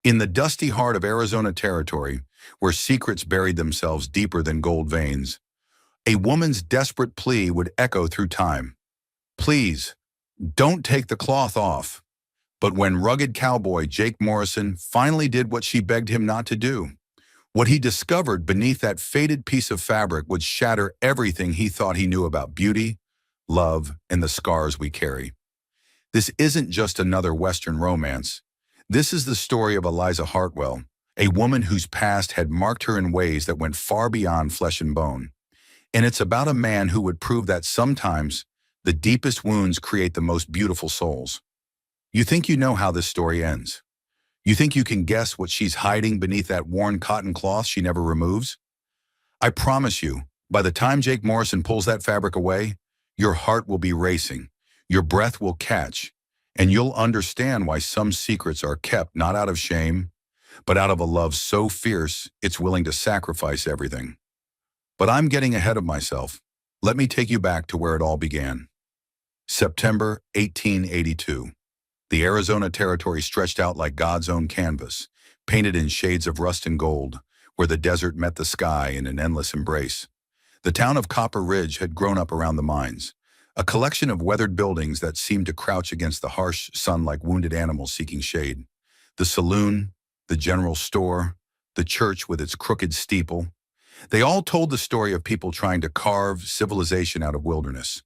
In the dusty heart of Arizona territory, where secrets buried themselves deeper than gold veins, a woman's desperate plea would echo through time. Please, don't take the cloth off. But when rugged cowboy Jake Morrison finally did what she begged him not to do, what he discovered beneath that faded piece of fabric would shatter everything he thought he knew about beauty, love, and the scars we carry. This isn't just another Western romance. This is the story of Eliza Hartwell, a woman whose past had marked her in ways that went far beyond flesh and bone. And it's about a man who would prove that sometimes the deepest wounds create the most beautiful souls. You think you know how this story ends. You think you can guess what she's hiding beneath that worn cotton cloth she never removes? I promise you, by the time Jake Morrison pulls that fabric away, your heart will be racing, your breath will catch, and you'll understand why some secrets are kept not out of shame, but out of a love so fierce it's willing to sacrifice everything. But I'm getting ahead of myself. Let me take you back to where it all began. September 1882. The Arizona territory stretched out like God's own canvas, painted in shades of rust and gold, where the desert met the sky in an endless embrace. The town of Copper Ridge had grown up around the mines, a collection of weathered buildings that seemed to crouch against the harsh sun like wounded animals seeking shade. The saloon, the general store, the church with its crooked steeple, they all told the story of people trying to carve civilization out of wilderness.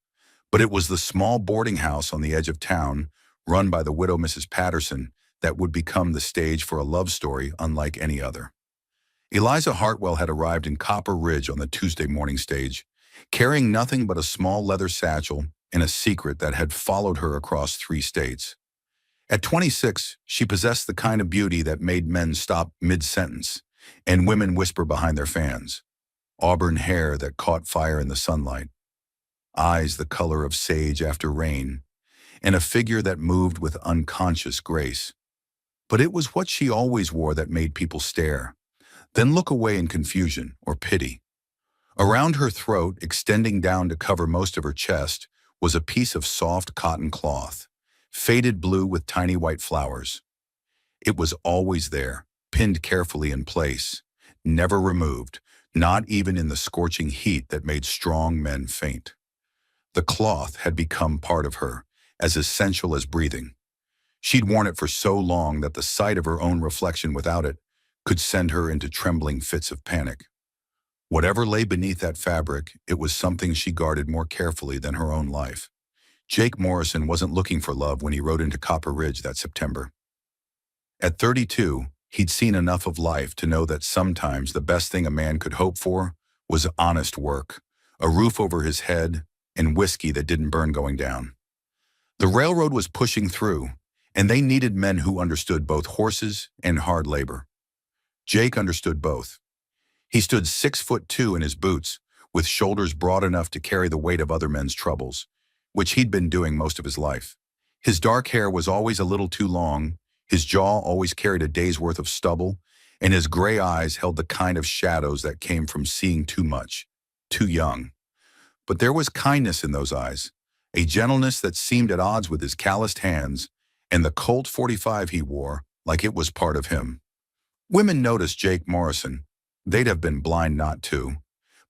But it was the small boarding house on the edge of town, run by the widow Mrs. Patterson, that would become the stage for a love story unlike any other. Eliza Hartwell had arrived in Copper Ridge on the Tuesday morning stage, carrying nothing but a small leather satchel and a secret that had followed her across 3 states. At 26, she possessed the kind of beauty that made men stop mid-sentence and women whisper behind their fans. Auburn hair that caught fire in the sunlight, eyes the color of sage after rain, and a figure that moved with unconscious grace. But it was what she always wore that made people stare, then look away in confusion or pity. Around her throat, extending down to cover most of her chest, was a piece of soft cotton cloth, faded blue with tiny white flowers. It was always there, pinned carefully in place, never removed, not even in the scorching heat that made strong men faint. The cloth had become part of her, as essential as breathing. She'd worn it for so long that the sight of her own reflection without it could send her into trembling fits of panic. Whatever lay beneath that fabric, it was something she guarded more carefully than her own life. Jake Morrison wasn't looking for love when he rode into Copper Ridge that September. At 32, he'd seen enough of life to know that sometimes the best thing a man could hope for was honest work, a roof over his head, and whiskey that didn't burn going down. The railroad was pushing through, and they needed men who understood both horses and hard labor. Jake understood both. He stood 6'2" in his boots, with shoulders broad enough to carry the weight of other men's troubles, which he'd been doing most of his life. His dark hair was always a little too long, his jaw always carried a day's worth of stubble, and his gray eyes held the kind of shadows that came from seeing too much, too young. But there was kindness in those eyes, a gentleness that seemed at odds with his calloused hands and the Colt 45 he wore like it was part of him. Women noticed Jake Morrison. They'd have been blind not to,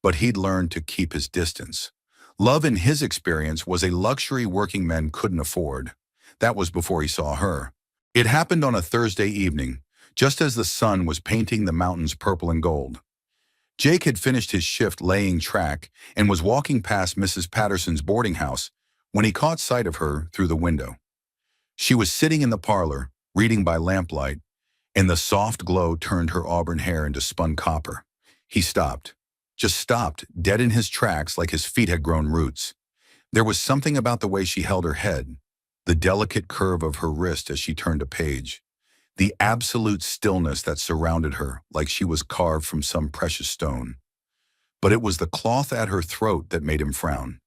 but he'd learned to keep his distance. Love in his experience was a luxury working men couldn't afford. That was before he saw her. It happened on a Thursday evening, just as the sun was painting the mountains purple and gold. Jake had finished his shift laying track and was walking past Mrs. Patterson's boarding house when he caught sight of her through the window. She was sitting in the parlor, reading by lamplight, and the soft glow turned her auburn hair into spun copper. He stopped, just stopped, dead in his tracks like his feet had grown roots. There was something about the way she held her head, the delicate curve of her wrist as she turned a page, the absolute stillness that surrounded her like she was carved from some precious stone. But it was the cloth at her throat that made him frown.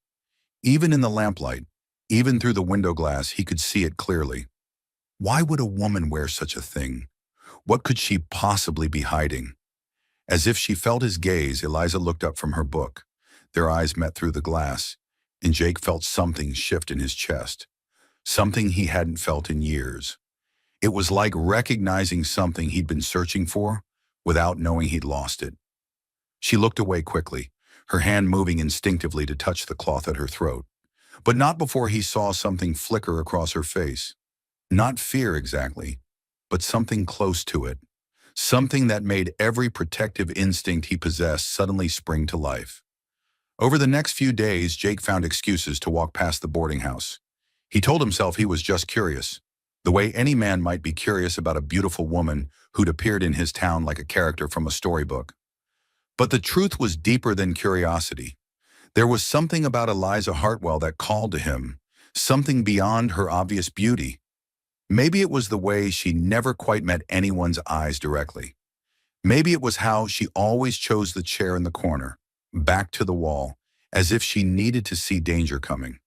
Even in the lamplight, even through the window glass, he could see it clearly. Why would a woman wear such a thing? What could she possibly be hiding? As if she felt his gaze, Eliza looked up from her book. Their eyes met through the glass, and Jake felt something shift in his chest, something he hadn't felt in years. It was like recognizing something he'd been searching for without knowing he'd lost it. She looked away quickly, her hand moving instinctively to touch the cloth at her throat, but not before he saw something flicker across her face. Not fear exactly, but something close to it. Something that made every protective instinct he possessed suddenly spring to life. Over the next few days, Jake found excuses to walk past the boarding house. He told himself he was just curious, the way any man might be curious about a beautiful woman who'd appeared in his town like a character from a storybook. But the truth was deeper than curiosity. There was something about Eliza Hartwell that called to him, something beyond her obvious beauty. Maybe it was the way she never quite met anyone's eyes directly. Maybe it was how she always chose the chair in the corner, back to the wall, as if she needed to see danger coming.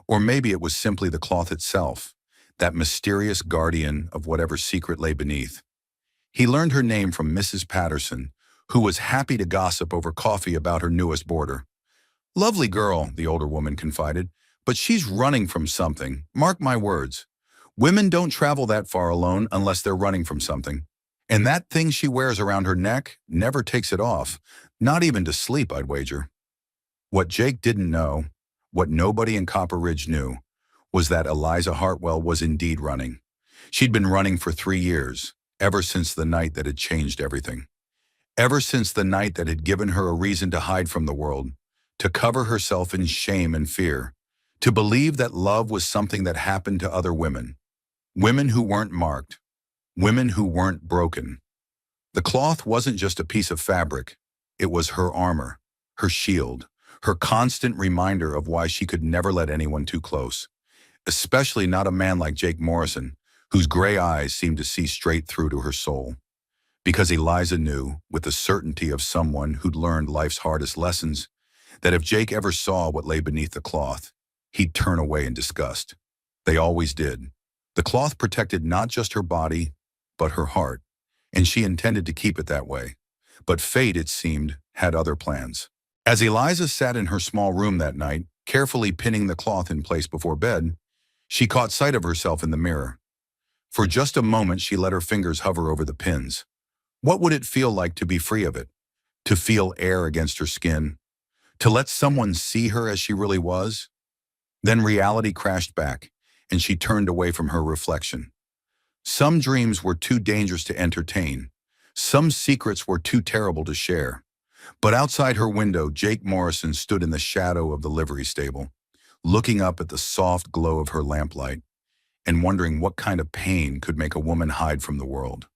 Or maybe it was simply the cloth itself, that mysterious guardian of whatever secret lay beneath. He learned her name from Mrs. Patterson, who was happy to gossip over coffee about her newest boarder. "Lovely girl," the older woman confided, "but she's running from something, mark my words. Women don't travel that far alone unless they're running from something. And that thing she wears around her neck never takes it off, not even to sleep, I'd wager." What Jake didn't know, what nobody in Copper Ridge knew, was that Eliza Hartwell was indeed running. She'd been running for 3 years, ever since the night that had changed everything. Ever since the night that had given her a reason to hide from the world, to cover herself in shame and fear, to believe that love was something that happened to other women. Women who weren't marked, women who weren't broken. The cloth wasn't just a piece of fabric. It was her armor, her shield, her constant reminder of why she could never let anyone too close, especially not a man like Jake Morrison, whose gray eyes seemed to see straight through to her soul. Because Eliza knew, with the certainty of someone who'd learned life's hardest lessons, that if Jake ever saw what lay beneath the cloth, he'd turn away in disgust. They always did. The cloth protected not just her body, but her heart, and she intended to keep it that way. But fate, it seemed, had other plans. As Eliza sat in her small room that night, carefully pinning the cloth in place before bed, she caught sight of herself in the mirror. For just a moment, she let her fingers hover over the pins. What would it feel like to be free of it? To feel air against her skin? To let someone see her as she really was? Then reality crashed back, and she turned away from her reflection. Some dreams were too dangerous to entertain. Some secrets were too terrible to share. But outside her window, Jake Morrison stood in the shadow of the livery stable, looking up at the soft glow of her lamplight, and wondering what kind of pain could make a woman hide from the world.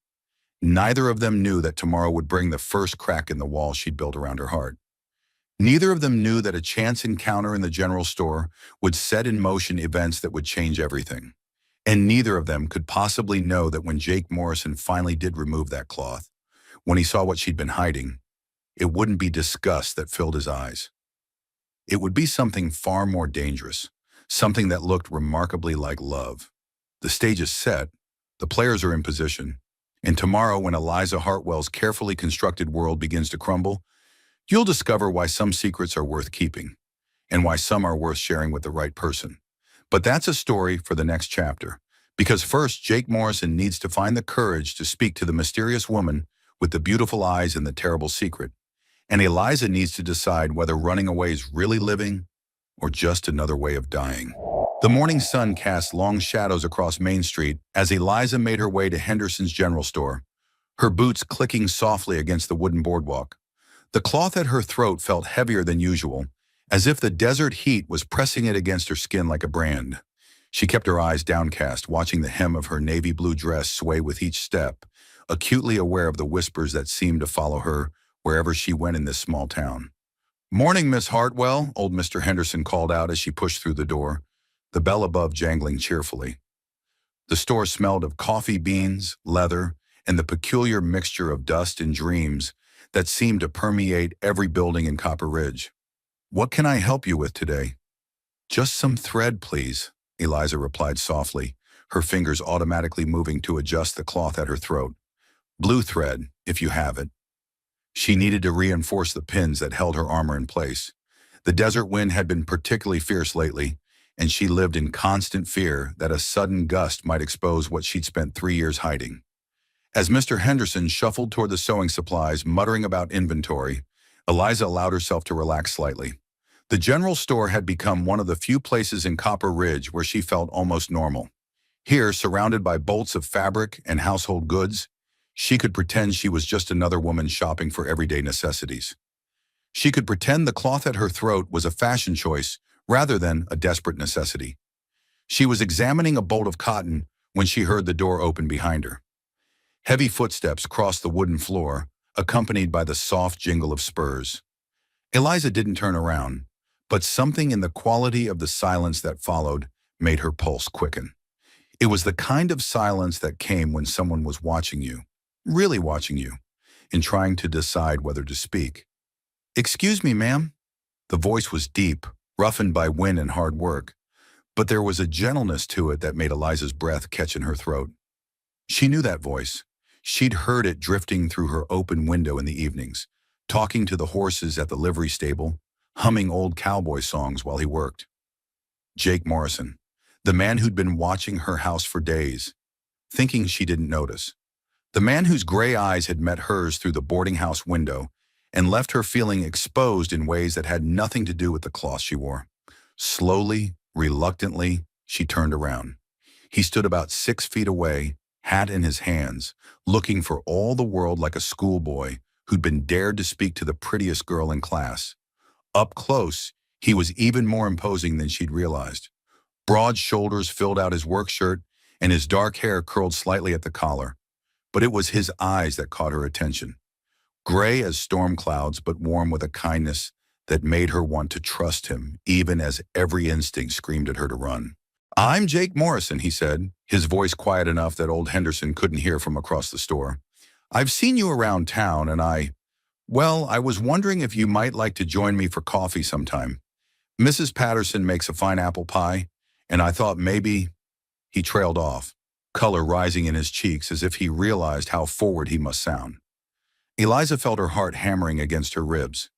Neither of them knew that tomorrow would bring the first crack in the wall she'd built around her heart. Neither of them knew that a chance encounter in the general store would set in motion events that would change everything. And neither of them could possibly know that when Jake Morrison finally did remove that cloth, when he saw what she'd been hiding, it wouldn't be disgust that filled his eyes. It would be something far more dangerous, something that looked remarkably like love. The stage is set, the players are in position, and tomorrow when Eliza Hartwell's carefully constructed world begins to crumble, you'll discover why some secrets are worth keeping, and why some are worth sharing with the right person. But that's a story for the next chapter, because first Jake Morrison needs to find the courage to speak to the mysterious woman with the beautiful eyes and the terrible secret, and Eliza needs to decide whether running away is really living or just another way of dying. The morning sun cast long shadows across Main Street as Eliza made her way to Henderson's General Store, her boots clicking softly against the wooden boardwalk. The cloth at her throat felt heavier than usual, as if the desert heat was pressing it against her skin like a brand. She kept her eyes downcast, watching the hem of her navy blue dress sway with each step, acutely aware of the whispers that seemed to follow her wherever she went in this small town. "Morning, Miss Hartwell," old Mr. Henderson called out as she pushed through the door, the bell above jangling cheerfully. The store smelled of coffee beans, leather, and the peculiar mixture of dust and dreams that seemed to permeate every building in Copper Ridge. "What can I help you with today?" "Just some thread, please," Eliza replied softly, her fingers automatically moving to adjust the cloth at her throat. "Blue thread, if you have it." She needed to reinforce the pins that held her armor in place. The desert wind had been particularly fierce lately, and she lived in constant fear that a sudden gust might expose what she'd spent 3 years hiding. As Mr. Henderson shuffled toward the sewing supplies, muttering about inventory, Eliza allowed herself to relax slightly. The general store had become one of the few places in Copper Ridge where she felt almost normal. Here, surrounded by bolts of fabric and household goods, she could pretend she was just another woman shopping for everyday necessities. She could pretend the cloth at her throat was a fashion choice rather than a desperate necessity. She was examining a bolt of cotton when she heard the door open behind her. Heavy footsteps crossed the wooden floor, accompanied by the soft jingle of spurs. Eliza didn't turn around, but something in the quality of the silence that followed made her pulse quicken. It was the kind of silence that came when someone was watching you, really watching you, and trying to decide whether to speak. "Excuse me, ma'am." The voice was deep, roughened by wind and hard work, but there was a gentleness to it that made Eliza's breath catch in her throat. She knew that voice. She'd heard it drifting through her open window in the evenings, talking to the horses at the livery stable, humming old cowboy songs while he worked. Jake Morrison, the man who'd been watching her house for days, thinking she didn't notice. The man whose gray eyes had met hers through the boarding house window and left her feeling exposed in ways that had nothing to do with the cloth she wore. Slowly, reluctantly, she turned around. He stood about 6 feet away, hat in his hands, looking for all the world like a schoolboy who'd been dared to speak to the prettiest girl in class. Up close, he was even more imposing than she'd realized. Broad shoulders filled out his work shirt, and his dark hair curled slightly at the collar. But it was his eyes that caught her attention. Gray as storm clouds, but warm with a kindness that made her want to trust him, even as every instinct screamed at her to run. "I'm Jake Morrison," he said, his voice quiet enough that old Henderson couldn't hear from across the store. "I've seen you around town, and I was wondering if you might like to join me for coffee sometime. Mrs. Patterson makes a fine apple pie, and I thought maybe—" He trailed off, color rising in his cheeks as if he realized how forward he must sound. Eliza felt her heart hammering against her ribs.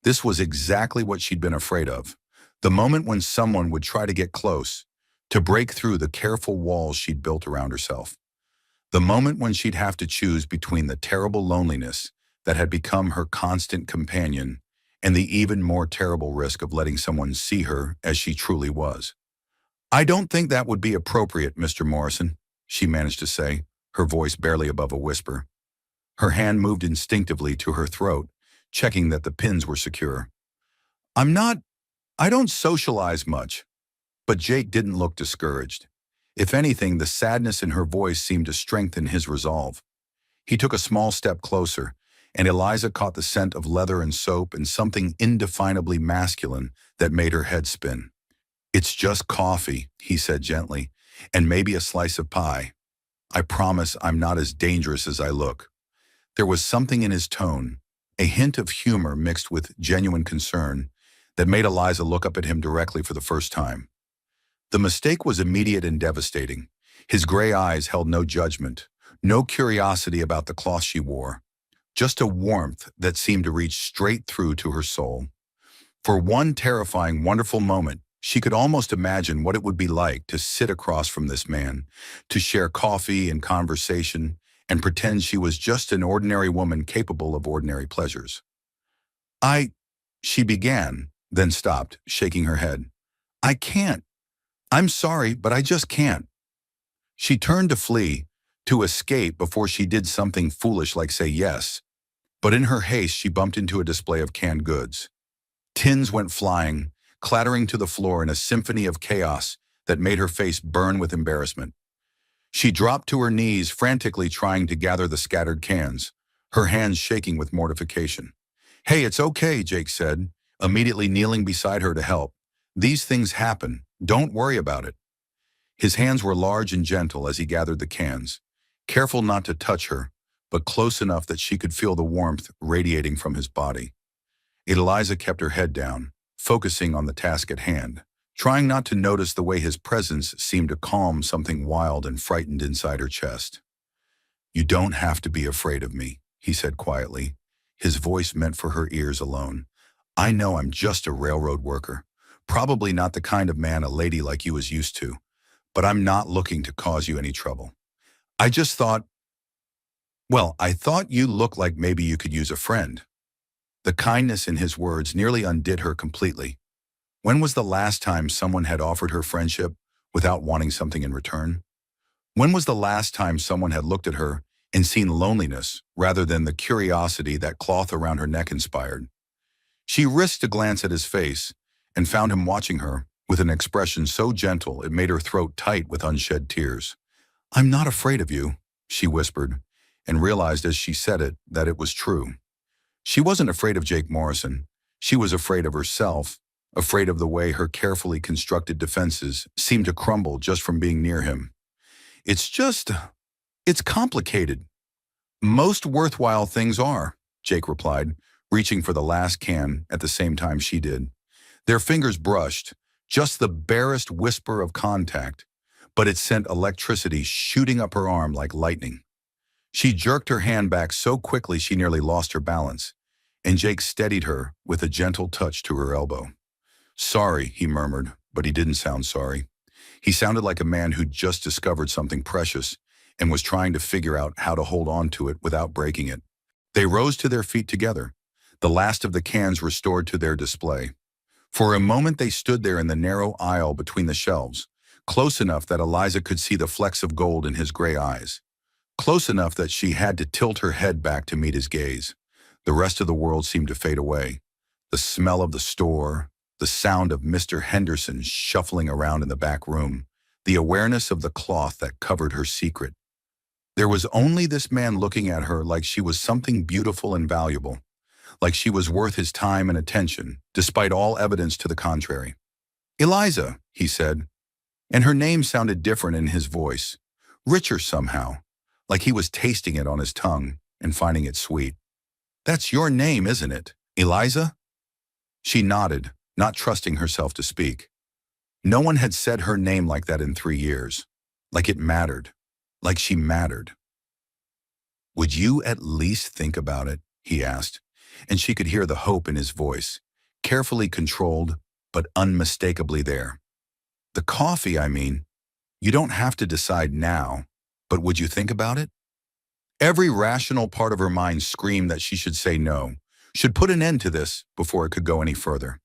This was exactly what she'd been afraid of. The moment when someone would try to get close, to break through the careful walls she'd built around herself. The moment when she'd have to choose between the terrible loneliness that had become her constant companion and the even more terrible risk of letting someone see her as she truly was. "I don't think that would be appropriate, Mr. Morrison," she managed to say, her voice barely above a whisper. Her hand moved instinctively to her throat, checking that the pins were secure. I don't socialize much." But Jake didn't look discouraged. If anything, the sadness in her voice seemed to strengthen his resolve. He took a small step closer, and Eliza caught the scent of leather and soap and something indefinably masculine that made her head spin. "It's just coffee," he said gently, "and maybe a slice of pie. I promise I'm not as dangerous as I look." There was something in his tone, a hint of humor mixed with genuine concern, that made Eliza look up at him directly for the first time. The mistake was immediate and devastating. His gray eyes held no judgment, no curiosity about the cloth she wore, just a warmth that seemed to reach straight through to her soul. For one terrifying, wonderful moment, she could almost imagine what it would be like to sit across from this man, to share coffee and conversation, and pretend she was just an ordinary woman capable of ordinary pleasures. She began, then stopped, shaking her head. "I can't. I'm sorry, but I just can't." She turned to flee, to escape before she did something foolish like say yes, but in her haste she bumped into a display of canned goods. Tins went flying, clattering to the floor in a symphony of chaos that made her face burn with embarrassment. She dropped to her knees, frantically trying to gather the scattered cans, her hands shaking with mortification. "Hey, it's okay," Jake said, immediately kneeling beside her to help. "These things happen. Don't worry about it." His hands were large and gentle as he gathered the cans, careful not to touch her, but close enough that she could feel the warmth radiating from his body. Eliza kept her head down, focusing on the task at hand, trying not to notice the way his presence seemed to calm something wild and frightened inside her chest. "You don't have to be afraid of me," he said quietly, his voice meant for her ears alone. "I know I'm just a railroad worker, Probably not the kind of man a lady like you is used to, but I'm not looking to cause you any trouble. I just thought, I thought you looked like maybe you could use a friend." The kindness in his words nearly undid her completely. When was the last time someone had offered her friendship without wanting something in return? When was the last time someone had looked at her and seen loneliness rather than the curiosity that cloth around her neck inspired? She risked a glance at his face and found him watching her with an expression so gentle it made her throat tight with unshed tears. "I'm not afraid of you," she whispered, and realized as she said it that it was true. She wasn't afraid of Jake Morrison. She was afraid of herself, afraid of the way her carefully constructed defenses seemed to crumble just from being near him. "It's just, it's complicated. Most worthwhile things are," Jake replied, reaching for the last can at the same time she did. Their fingers brushed, just the barest whisper of contact, but it sent electricity shooting up her arm like lightning. She jerked her hand back so quickly she nearly lost her balance, and Jake steadied her with a gentle touch to her elbow. "Sorry," he murmured, but he didn't sound sorry. He sounded like a man who'd just discovered something precious and was trying to figure out how to hold on to it without breaking it. They rose to their feet together, the last of the cans restored to their display. For a moment they stood there in the narrow aisle between the shelves, close enough that Eliza could see the flecks of gold in his gray eyes, close enough that she had to tilt her head back to meet his gaze. The rest of the world seemed to fade away. The smell of the store, the sound of Mr. Henderson shuffling around in the back room, the awareness of the cloth that covered her secret. There was only this man looking at her like she was something beautiful and valuable, like she was worth his time and attention, despite all evidence to the contrary. "Eliza," he said, and her name sounded different in his voice, richer somehow, like he was tasting it on his tongue and finding it sweet. "That's your name, isn't it? Eliza?" She nodded, not trusting herself to speak. No one had said her name like that in 3 years, like it mattered, like she mattered. "Would you at least think about it?" he asked, and she could hear the hope in his voice, carefully controlled, but unmistakably there. "The coffee, I mean. You don't have to decide now, but would you think about it?" Every rational part of her mind screamed that she should say no, should put an end to this before it could go any further.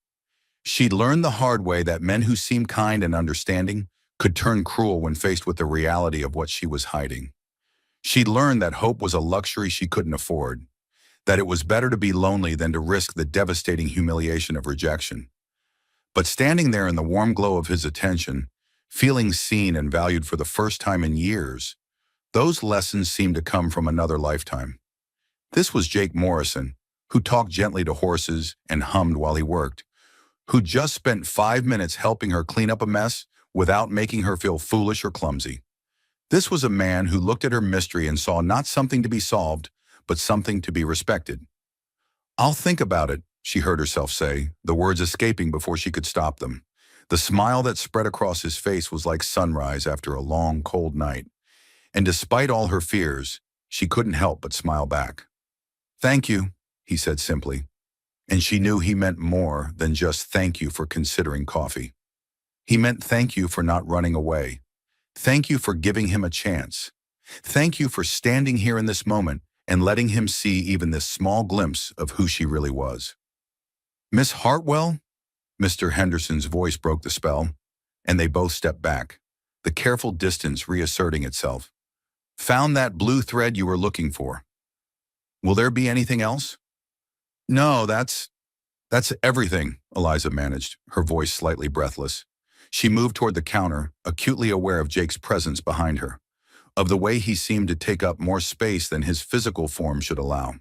She'd learned the hard way that men who seemed kind and understanding could turn cruel when faced with the reality of what she was hiding. She'd learned that hope was a luxury she couldn't afford, that it was better to be lonely than to risk the devastating humiliation of rejection. But standing there in the warm glow of his attention, feeling seen and valued for the first time in years, those lessons seemed to come from another lifetime. This was Jake Morrison, who talked gently to horses and hummed while he worked, who just spent 5 minutes helping her clean up a mess without making her feel foolish or clumsy. This was a man who looked at her mystery and saw not something to be solved, but something to be respected. "I'll think about it," she heard herself say, the words escaping before she could stop them. The smile that spread across his face was like sunrise after a long, cold night. And despite all her fears, she couldn't help but smile back. "Thank you," he said simply. And she knew he meant more than just thank you for considering coffee. He meant thank you for not running away. Thank you for giving him a chance. Thank you for standing here in this moment and letting him see even this small glimpse of who she really was. "Miss Hartwell?" Mr. Henderson's voice broke the spell, and they both stepped back, the careful distance reasserting itself. "Found that blue thread you were looking for. Will there be anything else?" "No, that's everything," Eliza managed, her voice slightly breathless. She moved toward the counter, acutely aware of Jake's presence behind her, of the way he seemed to take up more space than his physical form should allow.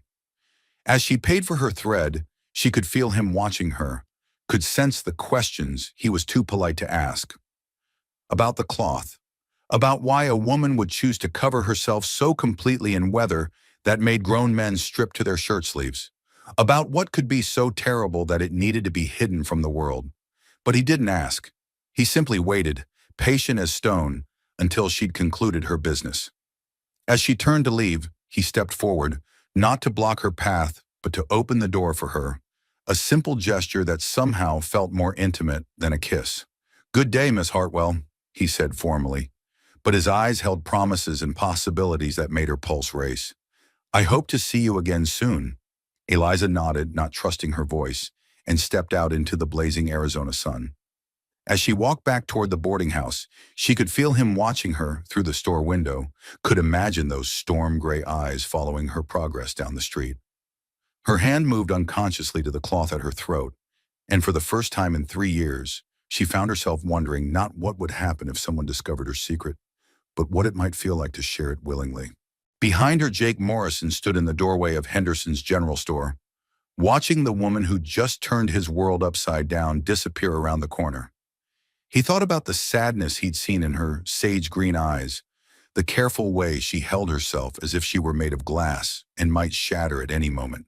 As she paid for her thread, she could feel him watching her, could sense the questions he was too polite to ask. About the cloth, about why a woman would choose to cover herself so completely in weather that made grown men strip to their shirt sleeves, about what could be so terrible that it needed to be hidden from the world. But he didn't ask. He simply waited, patient as stone, until she'd concluded her business. As she turned to leave, he stepped forward, not to block her path, but to open the door for her, a simple gesture that somehow felt more intimate than a kiss. "Good day, Miss Hartwell," he said formally, but his eyes held promises and possibilities that made her pulse race. "I hope to see you again soon." Eliza nodded, not trusting her voice, and stepped out into the blazing Arizona sun. As she walked back toward the boarding house, she could feel him watching her through the store window, could imagine those storm-gray eyes following her progress down the street. Her hand moved unconsciously to the cloth at her throat, and for the first time in 3 years, she found herself wondering not what would happen if someone discovered her secret, but what it might feel like to share it willingly. Behind her, Jake Morrison stood in the doorway of Henderson's general store, watching the woman who just turned his world upside down disappear around the corner. He thought about the sadness he'd seen in her sage-green eyes, the careful way she held herself as if she were made of glass and might shatter at any moment.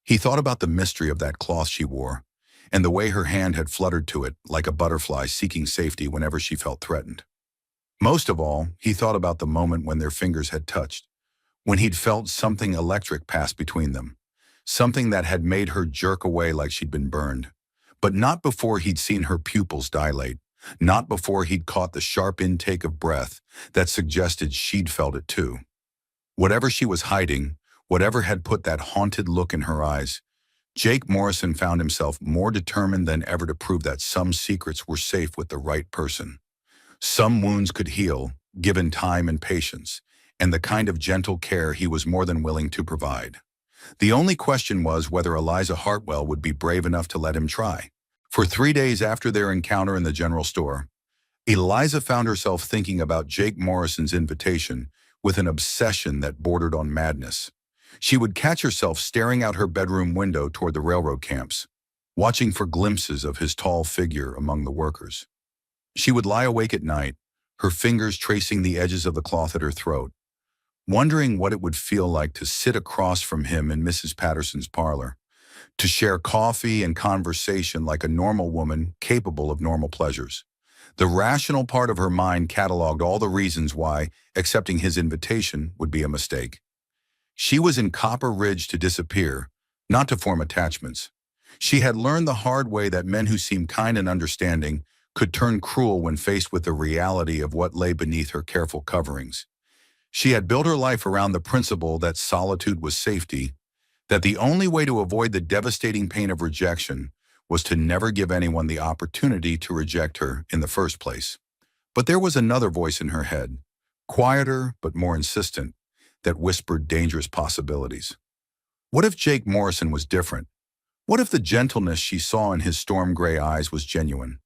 He thought about the mystery of that cloth she wore, and the way her hand had fluttered to it like a butterfly seeking safety whenever she felt threatened. Most of all, he thought about the moment when their fingers had touched, when he'd felt something electric pass between them, something that had made her jerk away like she'd been burned. But not before he'd seen her pupils dilate, not before he'd caught the sharp intake of breath that suggested she'd felt it too. Whatever she was hiding, whatever had put that haunted look in her eyes, Jake Morrison found himself more determined than ever to prove that some secrets were safe with the right person. Some wounds could heal, given time and patience, and the kind of gentle care he was more than willing to provide. The only question was whether Eliza Hartwell would be brave enough to let him try. For 3 days after their encounter in the general store, Eliza found herself thinking about Jake Morrison's invitation with an obsession that bordered on madness. She would catch herself staring out her bedroom window toward the railroad camps, watching for glimpses of his tall figure among the workers. She would lie awake at night, her fingers tracing the edges of the cloth at her throat, wondering what it would feel like to sit across from him in Mrs. Patterson's parlor, to share coffee and conversation like a normal woman capable of normal pleasures. The rational part of her mind cataloged all the reasons why accepting his invitation would be a mistake. She was in Copper Ridge to disappear, not to form attachments. She had learned the hard way that men who seemed kind and understanding could turn cruel when faced with the reality of what lay beneath her careful coverings. She had built her life around the principle that solitude was safety, that the only way to avoid the devastating pain of rejection was to never give anyone the opportunity to reject her in the first place. But there was another voice in her head, quieter but more insistent, that whispered dangerous possibilities. What if Jake Morrison was different? What if the gentleness she saw in his storm-gray eyes was genuine?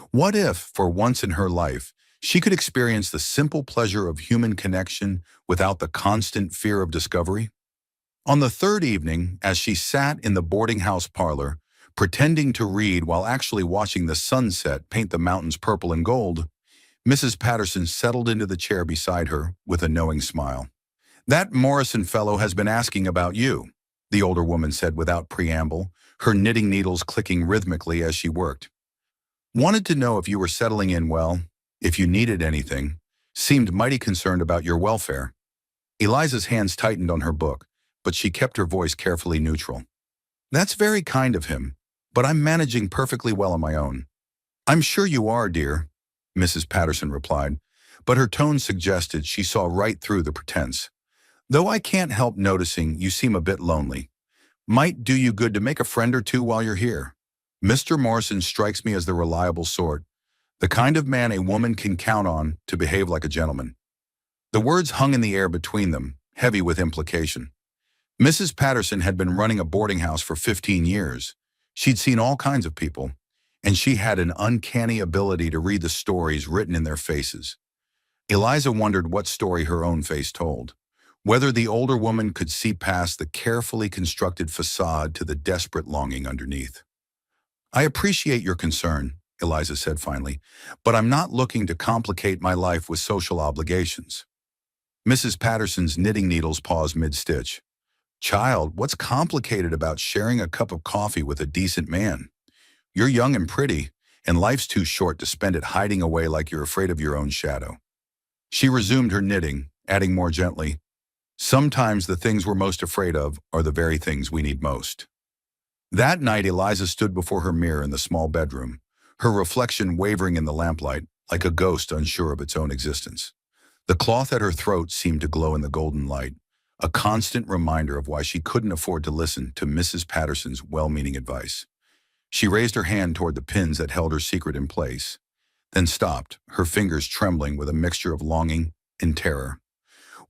What if, for once in her life, she could experience the simple pleasure of human connection without the constant fear of discovery? On the third evening, as she sat in the boarding house parlor, pretending to read while actually watching the sunset paint the mountains purple and gold, Mrs. Patterson settled into the chair beside her with a knowing smile. "That Morrison fellow has been asking about you," the older woman said without preamble, her knitting needles clicking rhythmically as she worked. "Wanted to know if you were settling in well, if you needed anything, seemed mighty concerned about your welfare." Eliza's hands tightened on her book, but she kept her voice carefully neutral. "That's very kind of him, but I'm managing perfectly well on my own." "I'm sure you are, dear," Mrs. Patterson replied, but her tone suggested she saw right through the pretense. "Though I can't help noticing you seem a bit lonely. Might do you good to make a friend or two while you're here. Mr. Morrison strikes me as the reliable sort, the kind of man a woman can count on to behave like a gentleman." The words hung in the air between them, heavy with implication. Mrs. Patterson had been running a boarding house for 15 years. She'd seen all kinds of people, and she had an uncanny ability to read the stories written in their faces. Eliza wondered what story her own face told, whether the older woman could see past the carefully constructed facade to the desperate longing underneath. "I appreciate your concern," Eliza said finally, "but I'm not looking to complicate my life with social obligations." Mrs. Patterson's knitting needles paused mid-stitch. "Child, what's complicated about sharing a cup of coffee with a decent man? You're young and pretty, and life's too short to spend it hiding away like you're afraid of your own shadow." She resumed her knitting, adding more gently, "Sometimes the things we're most afraid of are the very things we need most." That night, Eliza stood before her mirror in the small bedroom, her reflection wavering in the lamplight like a ghost unsure of its own existence. The cloth at her throat seemed to glow in the golden light, a constant reminder of why she couldn't afford to listen to Mrs. Patterson's well-meaning advice. She raised her hand toward the pins that held her secret in place, then stopped, her fingers trembling with a mixture of longing and terror.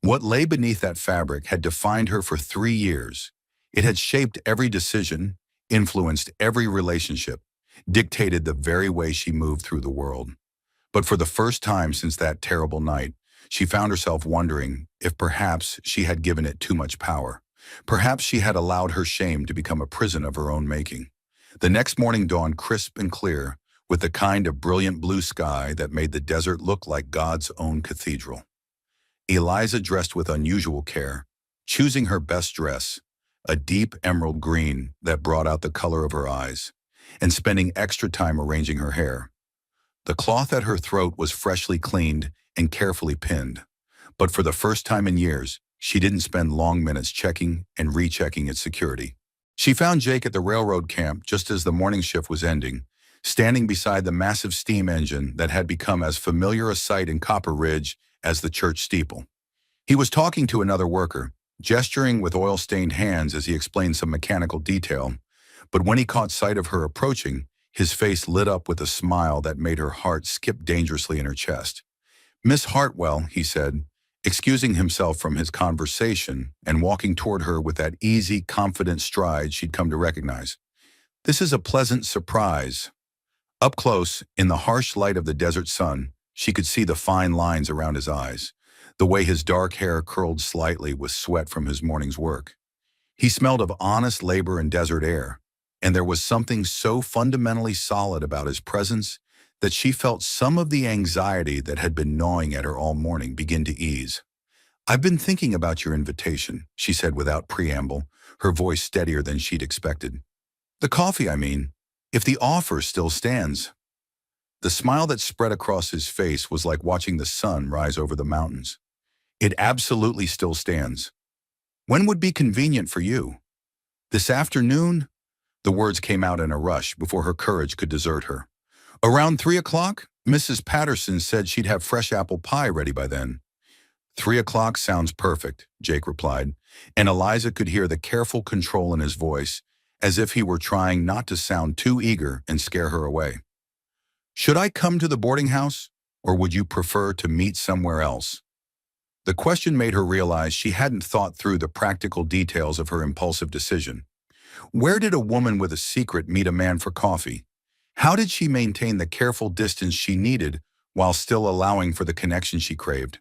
What lay beneath that fabric had defined her for 3 years. It had shaped every decision, influenced every relationship, dictated the very way she moved through the world. But for the first time since that terrible night, she found herself wondering if perhaps she had given it too much power. Perhaps she had allowed her shame to become a prison of her own making. The next morning dawned crisp and clear, with the kind of brilliant blue sky that made the desert look like God's own cathedral. Eliza dressed with unusual care, choosing her best dress, a deep emerald green that brought out the color of her eyes, and spending extra time arranging her hair. The cloth at her throat was freshly cleaned and carefully pinned, but for the first time in years, she didn't spend long minutes checking and rechecking its security. She found Jake at the railroad camp just as the morning shift was ending, standing beside the massive steam engine that had become as familiar a sight in Copper Ridge as the church steeple. He was talking to another worker, gesturing with oil-stained hands as he explained some mechanical detail, but when he caught sight of her approaching, his face lit up with a smile that made her heart skip dangerously in her chest. "Miss Hartwell," he said, excusing himself from his conversation and walking toward her with that easy, confident stride she'd come to recognize. "This is a pleasant surprise." Up close, in the harsh light of the desert sun, she could see the fine lines around his eyes, the way his dark hair curled slightly with sweat from his morning's work. He smelled of honest labor and desert air, and there was something so fundamentally solid about his presence that she felt some of the anxiety that had been gnawing at her all morning begin to ease. "I've been thinking about your invitation," she said without preamble, her voice steadier than she'd expected. "The coffee, I mean, if the offer still stands." The smile that spread across his face was like watching the sun rise over the mountains. "It absolutely still stands. When would be convenient for you?" "This afternoon?" The words came out in a rush before her courage could desert her. "Around 3 o'clock? Mrs. Patterson said she'd have fresh apple pie ready by then." 3 o'clock sounds perfect," Jake replied, and Eliza could hear the careful control in his voice, as if he were trying not to sound too eager and scare her away. "Should I come to the boarding house, or would you prefer to meet somewhere else?" The question made her realize she hadn't thought through the practical details of her impulsive decision. Where did a woman with a secret meet a man for coffee? How did she maintain the careful distance she needed while still allowing for the connection she craved?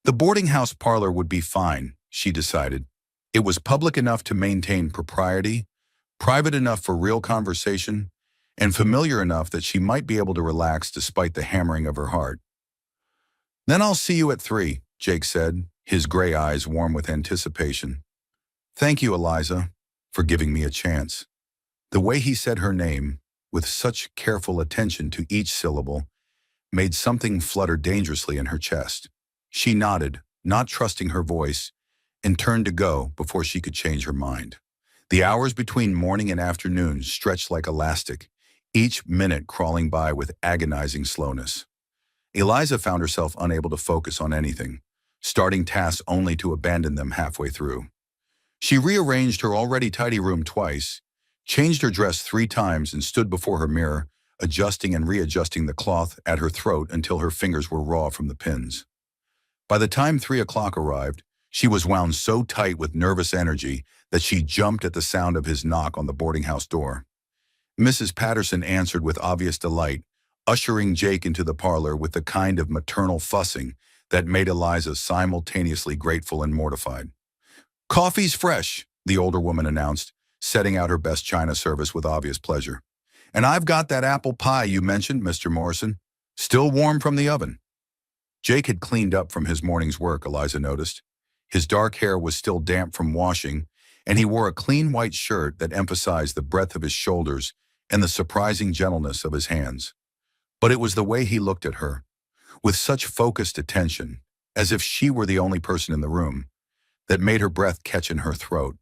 The boarding house parlor would be fine, she decided. It was public enough to maintain propriety, private enough for real conversation, and familiar enough that she might be able to relax despite the hammering of her heart. "Then I'll see you at 3, Jake said, his gray eyes warm with anticipation. "Thank you, Eliza, for giving me a chance." The way he said her name, with such careful attention to each syllable, made something flutter dangerously in her chest. She nodded, not trusting her voice, and turned to go before she could change her mind. The hours between morning and afternoon stretched like elastic, each minute crawling by with agonizing slowness. Eliza found herself unable to focus on anything, starting tasks only to abandon them halfway through. She rearranged her already tidy room twice, changed her dress 3 times, and stood before her mirror, adjusting and readjusting the cloth at her throat until her fingers were raw from the pins. By the time 3 o'clock arrived, she was wound so tight with nervous energy that she jumped at the sound of his knock on the boarding house door. Mrs. Patterson answered with obvious delight, ushering Jake into the parlor with the kind of maternal fussing that made Eliza simultaneously grateful and mortified. "Coffee's fresh," the older woman announced, setting out her best china service with obvious pleasure. "And I've got that apple pie you mentioned, Mr. Morrison, still warm from the oven." Jake had cleaned up from his morning's work, Eliza noticed. His dark hair was still damp from washing, and he wore a clean white shirt that emphasized the breadth of his shoulders and the surprising gentleness of his hands. But it was the way he looked at her, with such focused attention, as if she were the only person in the room, that made her breath catch in her throat.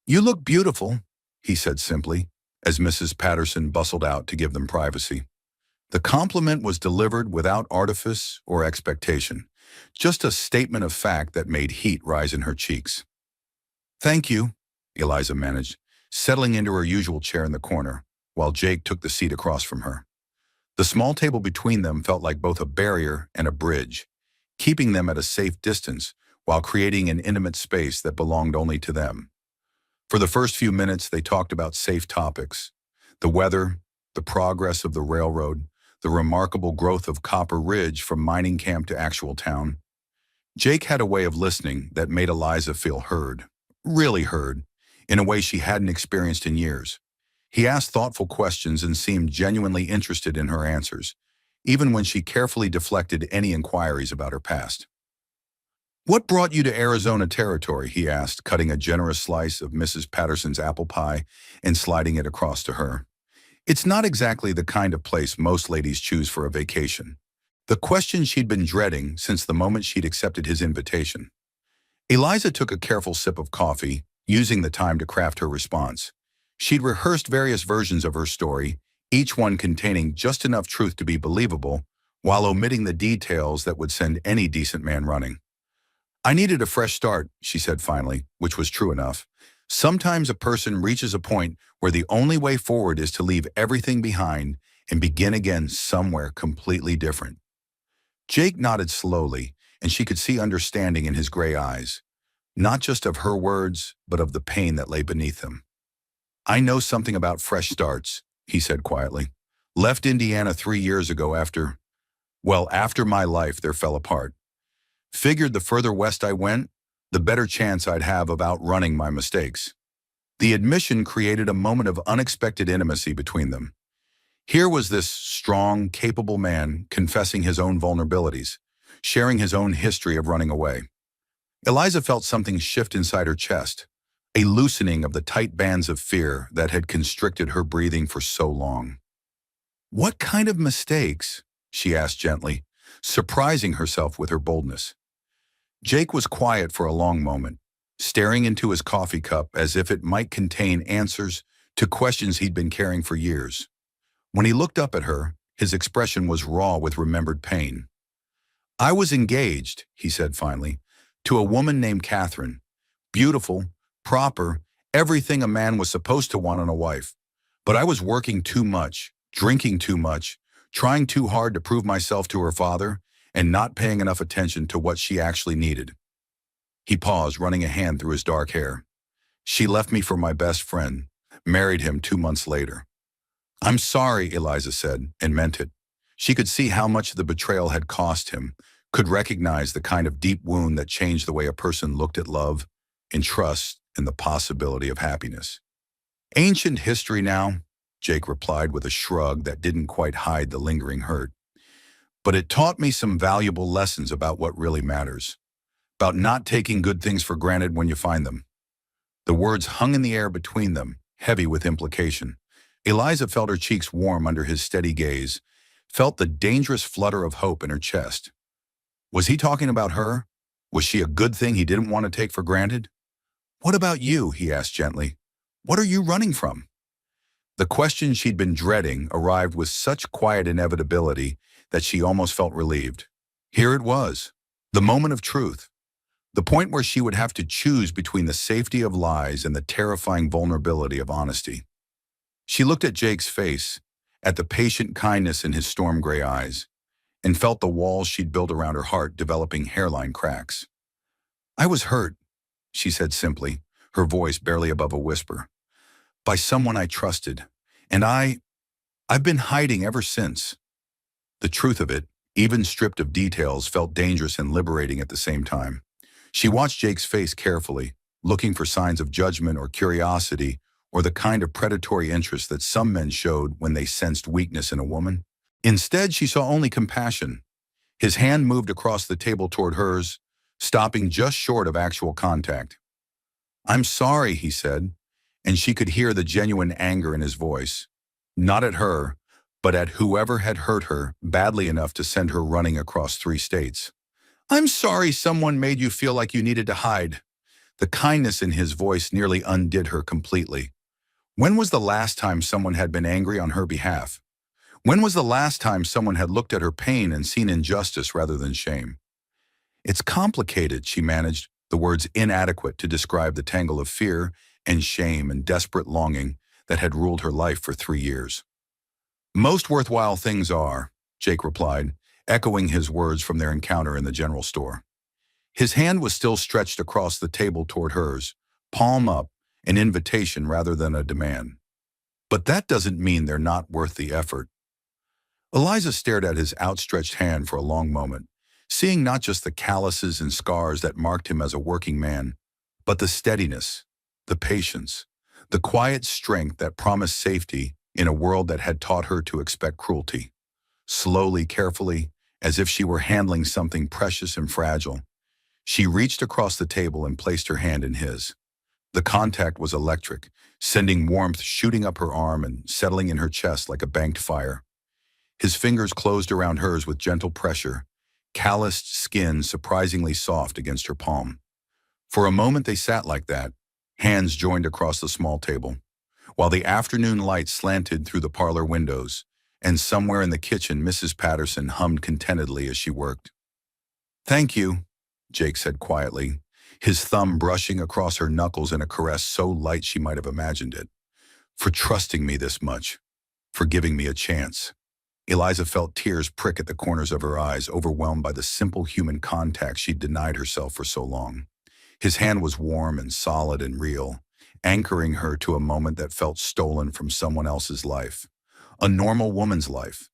"You look beautiful," he said simply, as Mrs. Patterson bustled out to give them privacy. The compliment was delivered without artifice or expectation, just a statement of fact that made heat rise in her cheeks. "Thank you," Eliza managed, settling into her usual chair in the corner, while Jake took the seat across from her. The small table between them felt like both a barrier and a bridge, keeping them at a safe distance while creating an intimate space that belonged only to them. For the first few minutes, they talked about safe topics: the weather, the progress of the railroad, the remarkable growth of Copper Ridge from mining camp to actual town. Jake had a way of listening that made Eliza feel heard, really heard, in a way she hadn't experienced in years. He asked thoughtful questions and seemed genuinely interested in her answers, even when she carefully deflected any inquiries about her past. "What brought you to Arizona Territory?" he asked, cutting a generous slice of Mrs. Patterson's apple pie and sliding it across to her. It's not exactly the kind of place most ladies choose for a vacation. The question she'd been dreading since the moment she'd accepted his invitation. Eliza took a careful sip of coffee, using the time to craft her response. She'd rehearsed various versions of her story, each one containing just enough truth to be believable, while omitting the details that would send any decent man running. "I needed a fresh start," she said finally, which was true enough. Sometimes a person reaches a point where the only way forward is to leave everything behind and begin again somewhere completely different. Jake nodded slowly, and she could see understanding in his gray eyes, not just of her words, but of the pain that lay beneath them. "I know something about fresh starts," he said quietly. "Left Indiana 3 years ago after my life there fell apart. Figured the further west I went, the better chance I'd have of outrunning my mistakes." The admission created a moment of unexpected intimacy between them. Here was this strong, capable man confessing his own vulnerabilities, sharing his own history of running away. Eliza felt something shift inside her chest, a loosening of the tight bands of fear that had constricted her breathing for so long. "What kind of mistakes?" she asked gently, surprising herself with her boldness. Jake was quiet for a long moment, staring into his coffee cup as if it might contain answers to questions he'd been carrying for years. When he looked up at her, his expression was raw with remembered pain. "I was engaged," he said finally, "to a woman named Catherine. Beautiful, proper, everything a man was supposed to want in a wife. But I was working too much, drinking too much, trying too hard to prove myself to her father, and not paying enough attention to what she actually needed." He paused, running a hand through his dark hair. "She left me for my best friend, married him 2 months later." "I'm sorry," Eliza said, and meant it. She could see how much the betrayal had cost him, could recognize the kind of deep wound that changed the way a person looked at love, and trust, and the possibility of happiness. "Ancient history now," Jake replied with a shrug that didn't quite hide the lingering hurt. "But it taught me some valuable lessons about what really matters, about not taking good things for granted when you find them." The words hung in the air between them, heavy with implication. Eliza felt her cheeks warm under his steady gaze, felt the dangerous flutter of hope in her chest. Was he talking about her? Was she a good thing he didn't want to take for granted? "What about you?" he asked gently. "What are you running from?" The question she'd been dreading arrived with such quiet inevitability that she almost felt relieved. Here it was, the moment of truth, the point where she would have to choose between the safety of lies and the terrifying vulnerability of honesty. She looked at Jake's face, at the patient kindness in his storm gray eyes, and felt the walls she'd built around her heart developing hairline cracks. "I was hurt," she said simply, her voice barely above a whisper, "by someone I trusted, and I've been hiding ever since." The truth of it, even stripped of details, felt dangerous and liberating at the same time. She watched Jake's face carefully, looking for signs of judgment or curiosity, or the kind of predatory interest that some men showed when they sensed weakness in a woman. Instead, she saw only compassion. His hand moved across the table toward hers, stopping just short of actual contact. "I'm sorry," he said, and she could hear the genuine anger in his voice. Not at her, but at whoever had hurt her badly enough to send her running across 3 states. "I'm sorry someone made you feel like you needed to hide." The kindness in his voice nearly undid her completely. When was the last time someone had been angry on her behalf? When was the last time someone had looked at her pain and seen injustice rather than shame? It's complicated, she managed, the words inadequate to describe the tangle of fear and shame and desperate longing that had ruled her life for 3 years. Most worthwhile things are, Jake replied, echoing his words from their encounter in the general store. His hand was still stretched across the table toward hers, palm up, an invitation rather than a demand. But that doesn't mean they're not worth the effort. Eliza stared at his outstretched hand for a long moment, seeing not just the calluses and scars that marked him as a working man, but the steadiness, the patience, the quiet strength that promised safety in a world that had taught her to expect cruelty. Slowly, carefully, as if she were handling something precious and fragile, she reached across the table and placed her hand in his. The contact was electric, sending warmth shooting up her arm and settling in her chest like a banked fire. His fingers closed around hers with gentle pressure, calloused skin surprisingly soft against her palm. For a moment they sat like that, hands joined across the small table, while the afternoon light slanted through the parlor windows, and somewhere in the kitchen Mrs. Patterson hummed contentedly as she worked. "Thank you," Jake said quietly, his thumb brushing across her knuckles in a caress so light she might have imagined it, "for trusting me this much, for giving me a chance." Eliza felt tears prick at the corners of her eyes, overwhelmed by the simple human contact she'd denied herself for so long. His hand was warm and solid and real, anchoring her to a moment that felt stolen from someone else's life. A normal woman's life.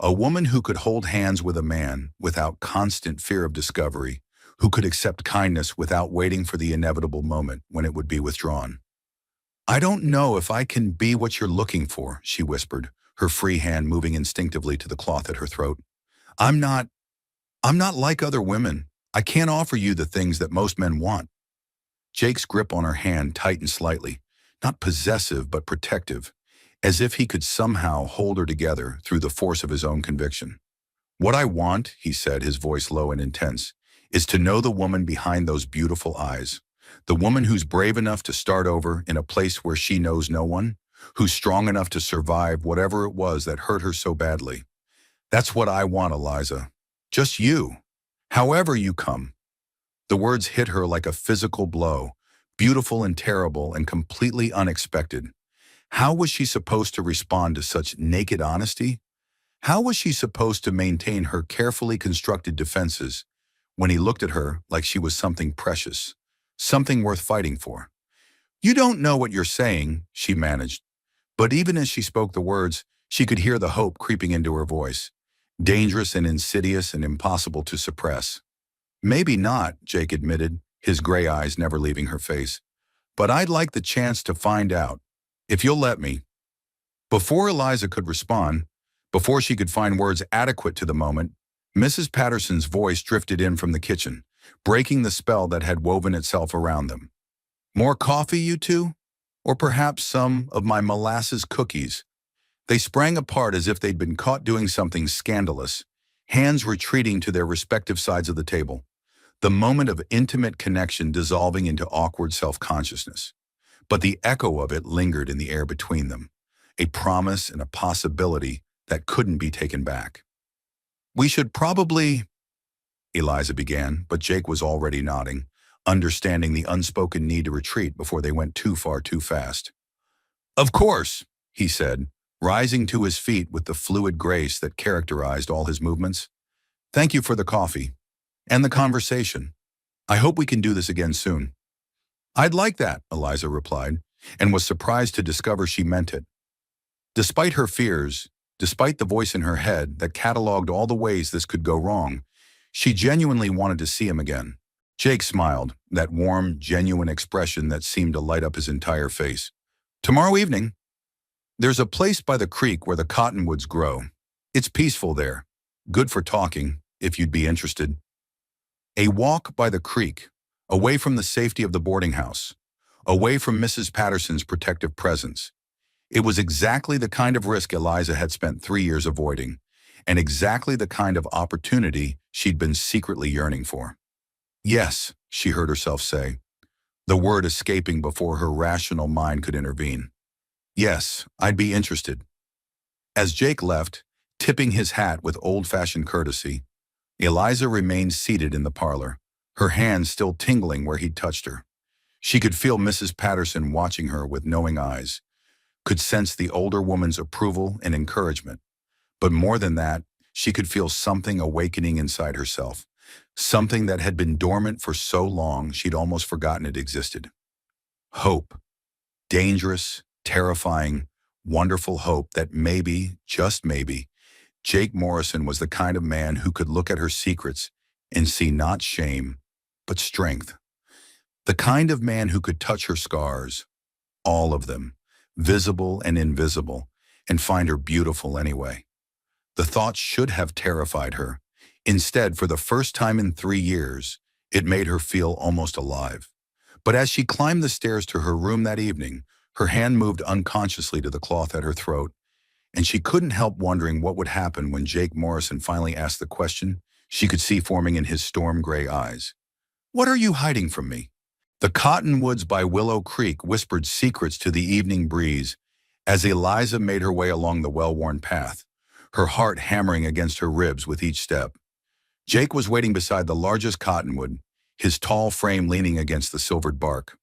A woman who could hold hands with a man without constant fear of discovery, who could accept kindness without waiting for the inevitable moment when it would be withdrawn. "I don't know if I can be what you're looking for," she whispered, her free hand moving instinctively to the cloth at her throat. I'm not like other women. I can't offer you the things that most men want." Jake's grip on her hand tightened slightly, not possessive but protective, as if he could somehow hold her together through the force of his own conviction. "What I want," he said, his voice low and intense, "is to know the woman behind those beautiful eyes. The woman who's brave enough to start over in a place where she knows no one, who's strong enough to survive whatever it was that hurt her so badly. That's what I want, Eliza. Just you. However you come." The words hit her like a physical blow, beautiful and terrible and completely unexpected. How was she supposed to respond to such naked honesty? How was she supposed to maintain her carefully constructed defenses when he looked at her like she was something precious, something worth fighting for? "You don't know what you're saying," she managed. But even as she spoke the words, she could hear the hope creeping into her voice, dangerous and insidious and impossible to suppress. "Maybe not," Jake admitted, his gray eyes never leaving her face. "But I'd like the chance to find out, if you'll let me." Before Eliza could respond, before she could find words adequate to the moment, Mrs. Patterson's voice drifted in from the kitchen, breaking the spell that had woven itself around them. "More coffee, you two? Or perhaps some of my molasses cookies?" They sprang apart as if they'd been caught doing something scandalous, hands retreating to their respective sides of the table, the moment of intimate connection dissolving into awkward self-consciousness. But the echo of it lingered in the air between them, a promise and a possibility that couldn't be taken back. "We should probably," Eliza began, but Jake was already nodding, understanding the unspoken need to retreat before they went too far too fast. "Of course," he said, rising to his feet with the fluid grace that characterized all his movements. "Thank you for the coffee and the conversation. I hope we can do this again soon." "I'd like that," Eliza replied, and was surprised to discover she meant it. Despite her fears, despite the voice in her head that cataloged all the ways this could go wrong, she genuinely wanted to see him again. Jake smiled, that warm, genuine expression that seemed to light up his entire face. "Tomorrow evening. There's a place by the creek where the cottonwoods grow. It's peaceful there. Good for talking, if you'd be interested." A walk by the creek, away from the safety of the boarding house, away from Mrs. Patterson's protective presence. It was exactly the kind of risk Eliza had spent 3 years avoiding, and exactly the kind of opportunity she'd been secretly yearning for. "Yes," she heard herself say, the word escaping before her rational mind could intervene. Yes, I'd be interested. As Jake left, tipping his hat with old-fashioned courtesy, Eliza remained seated in the parlor, her hands still tingling where he'd touched her. She could feel Mrs. Patterson watching her with knowing eyes, could sense the older woman's approval and encouragement. But more than that, she could feel something awakening inside herself, something that had been dormant for so long she'd almost forgotten it existed. Hope. Dangerous, terrifying, wonderful hope that maybe, just maybe, Jake Morrison was the kind of man who could look at her secrets and see not shame, but strength. The kind of man who could touch her scars, all of them, visible and invisible, and find her beautiful anyway. The thought should have terrified her. Instead, for the first time in 3 years, it made her feel almost alive. But as she climbed the stairs to her room that evening, her hand moved unconsciously to the cloth at her throat, and she couldn't help wondering what would happen when Jake Morrison finally asked the question she could see forming in his storm-gray eyes. "What are you hiding from me?" The cottonwoods by Willow Creek whispered secrets to the evening breeze as Eliza made her way along the well-worn path, her heart hammering against her ribs with each step. Jake was waiting beside the largest cottonwood, his tall frame leaning against the silvered bark.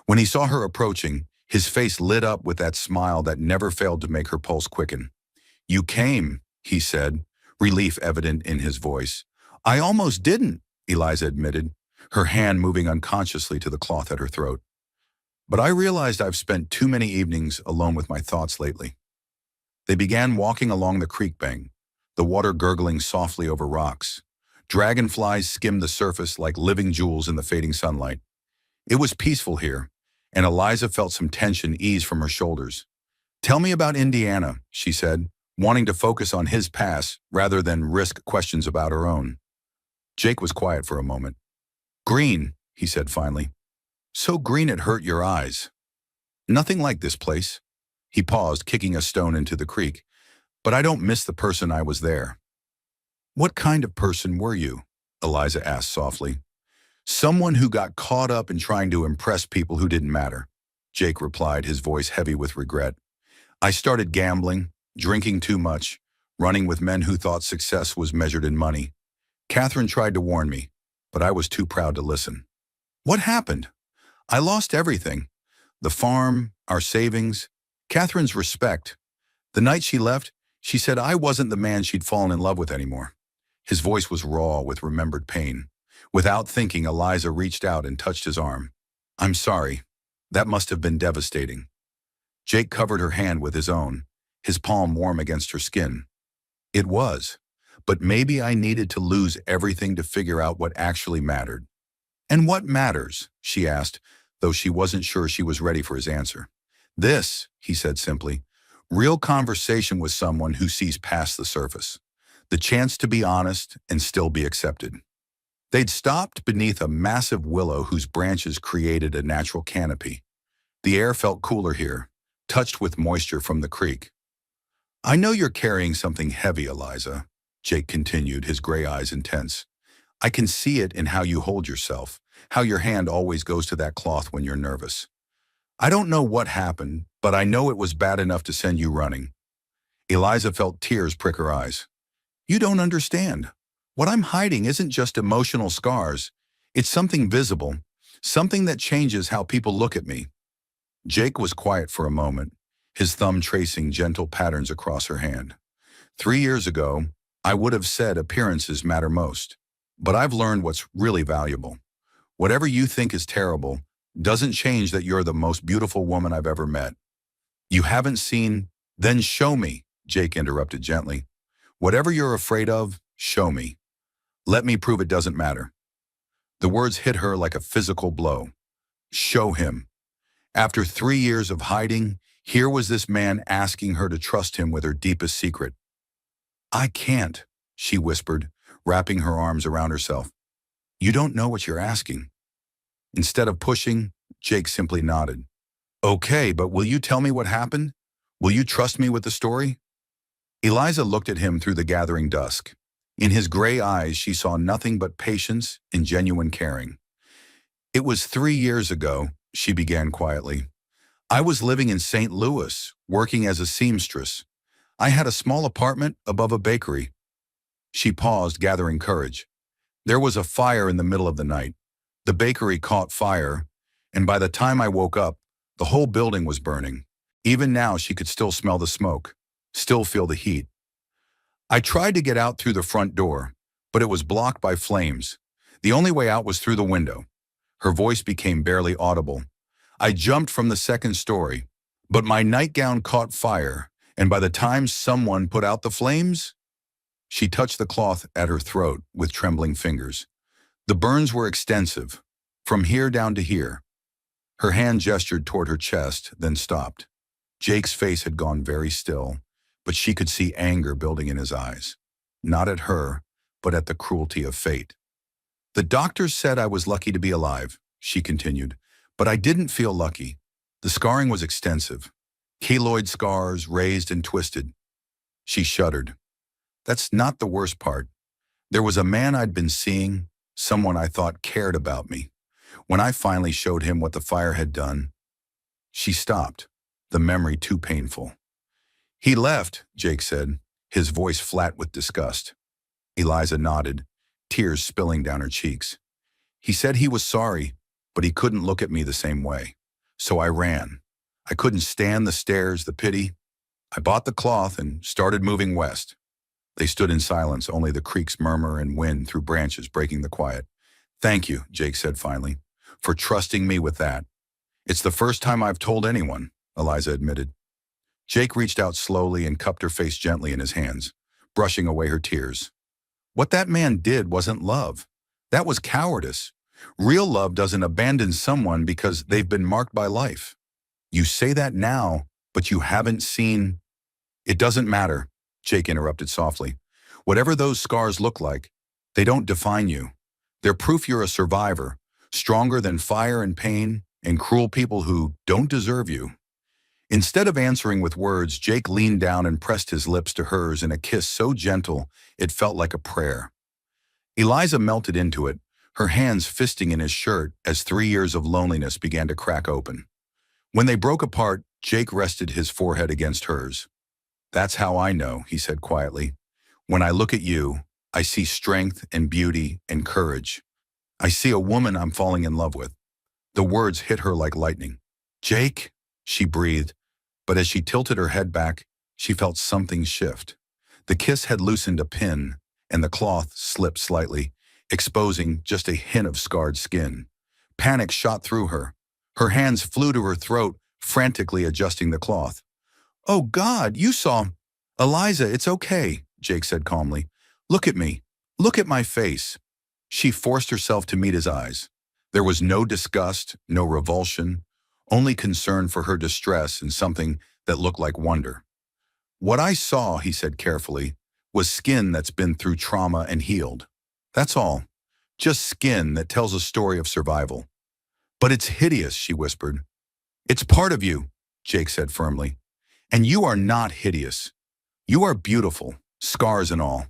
When he saw her approaching, his face lit up with that smile that never failed to make her pulse quicken. "You came," he said, relief evident in his voice. "I almost didn't," Eliza admitted, her hand moving unconsciously to the cloth at her throat. "But I realized I've spent too many evenings alone with my thoughts lately." They began walking along the creek bank, the water gurgling softly over rocks. Dragonflies skimmed the surface like living jewels in the fading sunlight. It was peaceful here, and Eliza felt some tension ease from her shoulders. "Tell me about Indiana," she said, wanting to focus on his past rather than risk questions about her own. Jake was quiet for a moment. "Green," he said finally. "So green it hurt your eyes. Nothing like this place." He paused, kicking a stone into the creek. "But I don't miss the person I was there." "What kind of person were you?" Eliza asked softly. "Someone who got caught up in trying to impress people who didn't matter," Jake replied, his voice heavy with regret. "I started gambling, drinking too much, running with men who thought success was measured in money. Catherine tried to warn me, but I was too proud to listen." "What happened?" "I lost everything. The farm, our savings, Catherine's respect. The night she left, she said I wasn't the man she'd fallen in love with anymore." His voice was raw with remembered pain. Without thinking, Eliza reached out and touched his arm. "I'm sorry. That must have been devastating." Jake covered her hand with his own, his palm warm against her skin. "It was. But maybe I needed to lose everything to figure out what actually mattered." "And what matters?" she asked, though she wasn't sure she was ready for his answer. "This," he said simply, "real conversation with someone who sees past the surface. The chance to be honest and still be accepted." They'd stopped beneath a massive willow whose branches created a natural canopy. The air felt cooler here, touched with moisture from the creek. "I know you're carrying something heavy, Eliza," Jake continued, his gray eyes intense. "I can see it in how you hold yourself, how your hand always goes to that cloth when you're nervous. I don't know what happened, but I know it was bad enough to send you running." Eliza felt tears prick her eyes. "You don't understand. What I'm hiding isn't just emotional scars. It's something visible, something that changes how people look at me." Jake was quiet for a moment, his thumb tracing gentle patterns across her hand. "3 years ago, I would have said appearances matter most. But I've learned what's really valuable. Whatever you think is terrible doesn't change that you're the most beautiful woman I've ever met." "You haven't seen—" "Then show me," Jake interrupted gently. "Whatever you're afraid of, show me. Let me prove it doesn't matter." The words hit her like a physical blow. Show him. After 3 years of hiding, here was this man asking her to trust him with her deepest secret. "I can't," she whispered, wrapping her arms around herself. "You don't know what you're asking." Instead of pushing, Jake simply nodded. "Okay, but will you tell me what happened? Will you trust me with the story?" Eliza looked at him through the gathering dusk. In his gray eyes, she saw nothing but patience and genuine caring. "It was 3 years ago," she began quietly. I was living in St. Louis, working as a seamstress. I had a small apartment above a bakery. She paused, gathering courage. There was a fire in the middle of the night. The bakery caught fire, and by the time I woke up, the whole building was burning. Even now, she could still smell the smoke, still feel the heat. I tried to get out through the front door, but it was blocked by flames. The only way out was through the window. Her voice became barely audible. I jumped from the second story, but my nightgown caught fire, and by the time someone put out the flames, she touched the cloth at her throat with trembling fingers. The burns were extensive, from here down to here. Her hand gestured toward her chest, then stopped. Jake's face had gone very still, but she could see anger building in his eyes. Not at her, but at the cruelty of fate. The doctors said I was lucky to be alive, she continued, but I didn't feel lucky. The scarring was extensive. Keloid scars, raised and twisted. She shuddered. That's not the worst part. There was a man I'd been seeing, someone I thought cared about me. When I finally showed him what the fire had done, she stopped, the memory too painful. He left, Jake said, his voice flat with disgust. Eliza nodded, tears spilling down her cheeks. He said he was sorry, but he couldn't look at me the same way. So I ran. I couldn't stand the stares, the pity. I bought the cloth and started moving west. They stood in silence, only the creek's murmur and wind through branches breaking the quiet. Thank you, Jake said finally, for trusting me with that. It's the first time I've told anyone, Eliza admitted. Jake reached out slowly and cupped her face gently in his hands, brushing away her tears. What that man did wasn't love. That was cowardice. Real love doesn't abandon someone because they've been marked by life. You say that now, but you haven't seen. It doesn't matter, Jake interrupted softly. Whatever those scars look like, they don't define you. They're proof you're a survivor, stronger than fire and pain and cruel people who don't deserve you. Instead of answering with words, Jake leaned down and pressed his lips to hers in a kiss so gentle it felt like a prayer. Eliza melted into it, her hands fisting in his shirt as 3 years of loneliness began to crack open. When they broke apart, Jake rested his forehead against hers. That's how I know, he said quietly. When I look at you, I see strength and beauty and courage. I see a woman I'm falling in love with. The words hit her like lightning. Jake, she breathed, but as she tilted her head back, she felt something shift. The kiss had loosened a pin, and the cloth slipped slightly, exposing just a hint of scarred skin. Panic shot through her. Her hands flew to her throat, frantically adjusting the cloth. Oh God, you saw. Eliza, it's okay, Jake said calmly. Look at me. Look at my face. She forced herself to meet his eyes. There was no disgust, no revulsion, only concern for her distress and something that looked like wonder. What I saw, he said carefully, was skin that's been through trauma and healed. That's all. Just skin that tells a story of survival. But it's hideous, she whispered. It's part of you, Jake said firmly. And you are not hideous. You are beautiful, scars and all.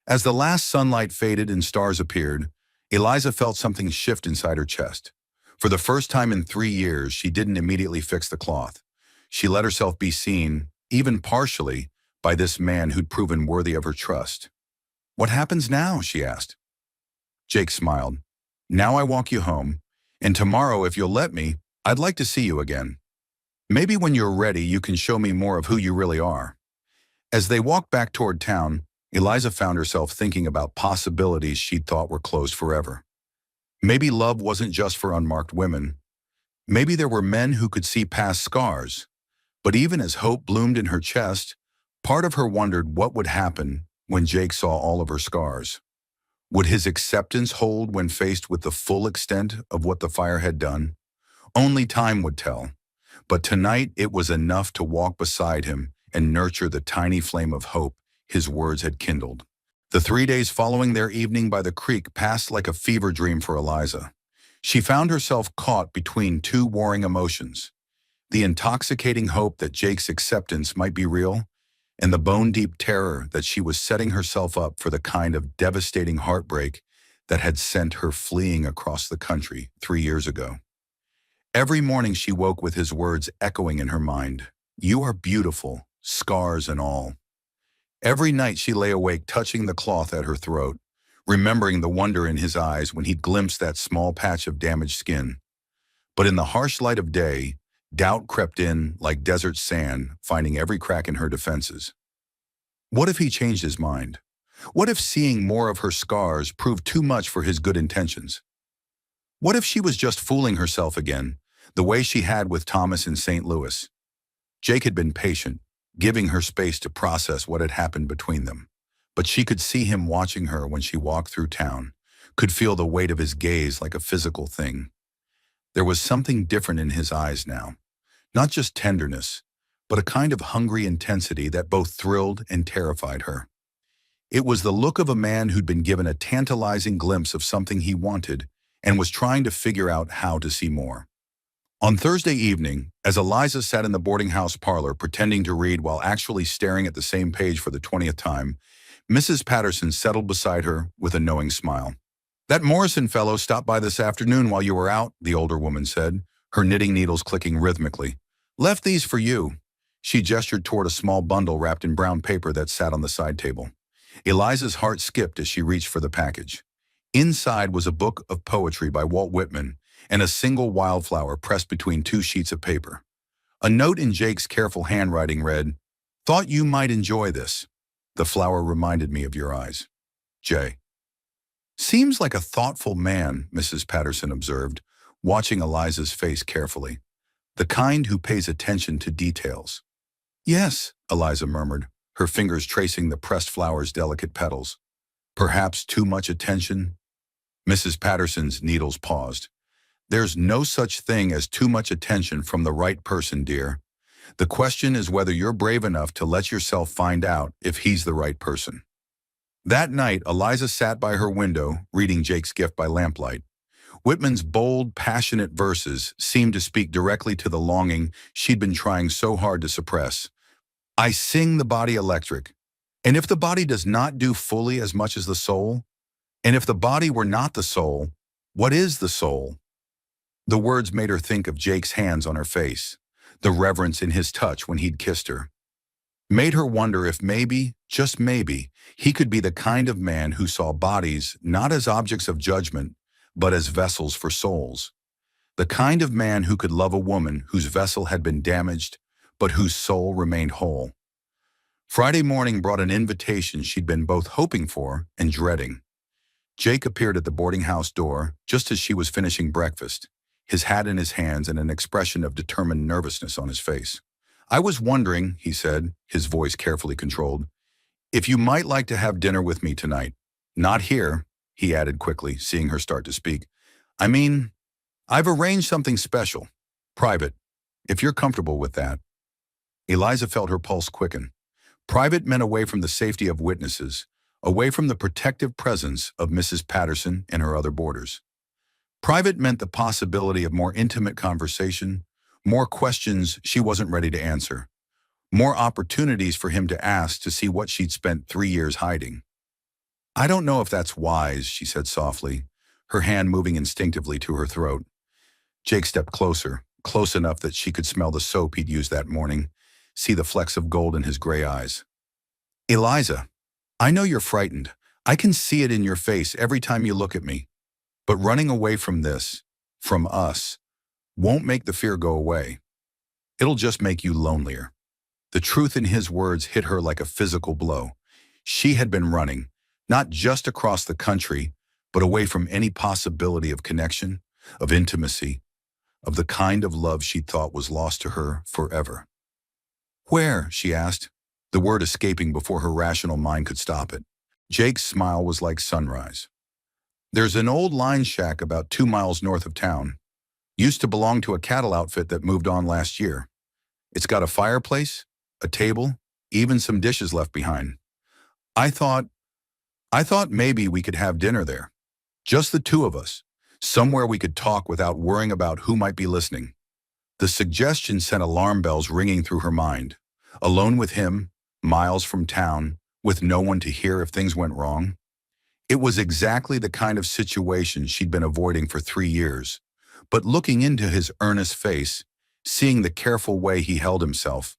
As the last sunlight faded and stars appeared, Eliza felt something shift inside her chest. For the first time in 3 years, she didn't immediately fix the cloth. She let herself be seen, even partially, by this man who'd proven worthy of her trust. What happens now? She asked. Jake smiled. Now I walk you home, and tomorrow, if you'll let me, I'd like to see you again. Maybe when you're ready, you can show me more of who you really are. As they walked back toward town, Eliza found herself thinking about possibilities she'd thought were closed forever. Maybe love wasn't just for unmarked women. Maybe there were men who could see past scars. But even as hope bloomed in her chest, part of her wondered what would happen when Jake saw all of her scars. Would his acceptance hold when faced with the full extent of what the fire had done? Only time would tell. But tonight it was enough to walk beside him and nurture the tiny flame of hope his words had kindled. The 3 days following their evening by the creek passed like a fever dream for Eliza. She found herself caught between two warring emotions: the intoxicating hope that Jake's acceptance might be real, and the bone-deep terror that she was setting herself up for the kind of devastating heartbreak that had sent her fleeing across the country 3 years ago. Every morning she woke with his words echoing in her mind. You are beautiful, scars and all. Every night she lay awake touching the cloth at her throat, remembering the wonder in his eyes when he'd glimpsed that small patch of damaged skin. But in the harsh light of day, doubt crept in like desert sand, finding every crack in her defenses. What if he changed his mind? What if seeing more of her scars proved too much for his good intentions? What if she was just fooling herself again, the way she had with Thomas in St. Louis? Jake had been patient, giving her space to process what had happened between them. But she could see him watching her when she walked through town, could feel the weight of his gaze like a physical thing. There was something different in his eyes now, not just tenderness, but a kind of hungry intensity that both thrilled and terrified her. It was the look of a man who'd been given a tantalizing glimpse of something he wanted and was trying to figure out how to see more. On Thursday evening, as Eliza sat in the boarding house parlor pretending to read while actually staring at the same page for the 20th time, Mrs. Patterson settled beside her with a knowing smile. That Morrison fellow stopped by this afternoon while you were out, the older woman said, her knitting needles clicking rhythmically. Left these for you. She gestured toward a small bundle wrapped in brown paper that sat on the side table. Eliza's heart skipped as she reached for the package. Inside was a book of poetry by Walt Whitman and a single wildflower pressed between two sheets of paper. A note in Jake's careful handwriting read, "Thought you might enjoy this. The flower reminded me of your eyes. Jay." Seems like a thoughtful man, Mrs. Patterson observed, watching Eliza's face carefully. The kind who pays attention to details. Yes, Eliza murmured, her fingers tracing the pressed flower's delicate petals. Perhaps too much attention? Mrs. Patterson's needles paused. There's no such thing as too much attention from the right person, dear. The question is whether you're brave enough to let yourself find out if he's the right person. That night, Eliza sat by her window, reading Jake's Gift by lamplight. Whitman's bold, passionate verses seemed to speak directly to the longing she'd been trying so hard to suppress. I sing the body electric. And if the body does not do fully as much as the soul, and if the body were not the soul, what is the soul? The words made her think of Jake's hands on her face, the reverence in his touch when he'd kissed her. Made her wonder if maybe, just maybe, he could be the kind of man who saw bodies not as objects of judgment, but as vessels for souls. The kind of man who could love a woman whose vessel had been damaged, but whose soul remained whole. Friday morning brought an invitation she'd been both hoping for and dreading. Jake appeared at the boarding house door just as she was finishing breakfast, his hat in his hands and an expression of determined nervousness on his face. I was wondering, he said, his voice carefully controlled, if you might like to have dinner with me tonight. Not here, he added quickly, seeing her start to speak. I mean, I've arranged something special, private, if you're comfortable with that. Eliza felt her pulse quicken. Private meant away from the safety of witnesses, away from the protective presence of Mrs. Patterson and her other boarders. Private meant the possibility of more intimate conversation, more questions she wasn't ready to answer, more opportunities for him to ask to see what she'd spent 3 years hiding. I don't know if that's wise, she said softly, her hand moving instinctively to her throat. Jake stepped closer, close enough that she could smell the soap he'd used that morning, see the flecks of gold in his gray eyes. Eliza, I know you're frightened. I can see it in your face every time you look at me. But running away from this, from us, won't make the fear go away. It'll just make you lonelier. The truth in his words hit her like a physical blow. She had been running, not just across the country, but away from any possibility of connection, of intimacy, of the kind of love she thought was lost to her forever. Where? She asked, the word escaping before her rational mind could stop it. Jake's smile was like sunrise. There's an old line shack about 2 miles north of town. Used to belong to a cattle outfit that moved on last year. It's got a fireplace, a table, even some dishes left behind. I thought maybe we could have dinner there. Just the two of us. Somewhere we could talk without worrying about who might be listening. The suggestion sent alarm bells ringing through her mind. Alone with him, miles from town, with no one to hear if things went wrong. It was exactly the kind of situation she'd been avoiding for 3 years, But looking into his earnest face, seeing the careful way he held himself,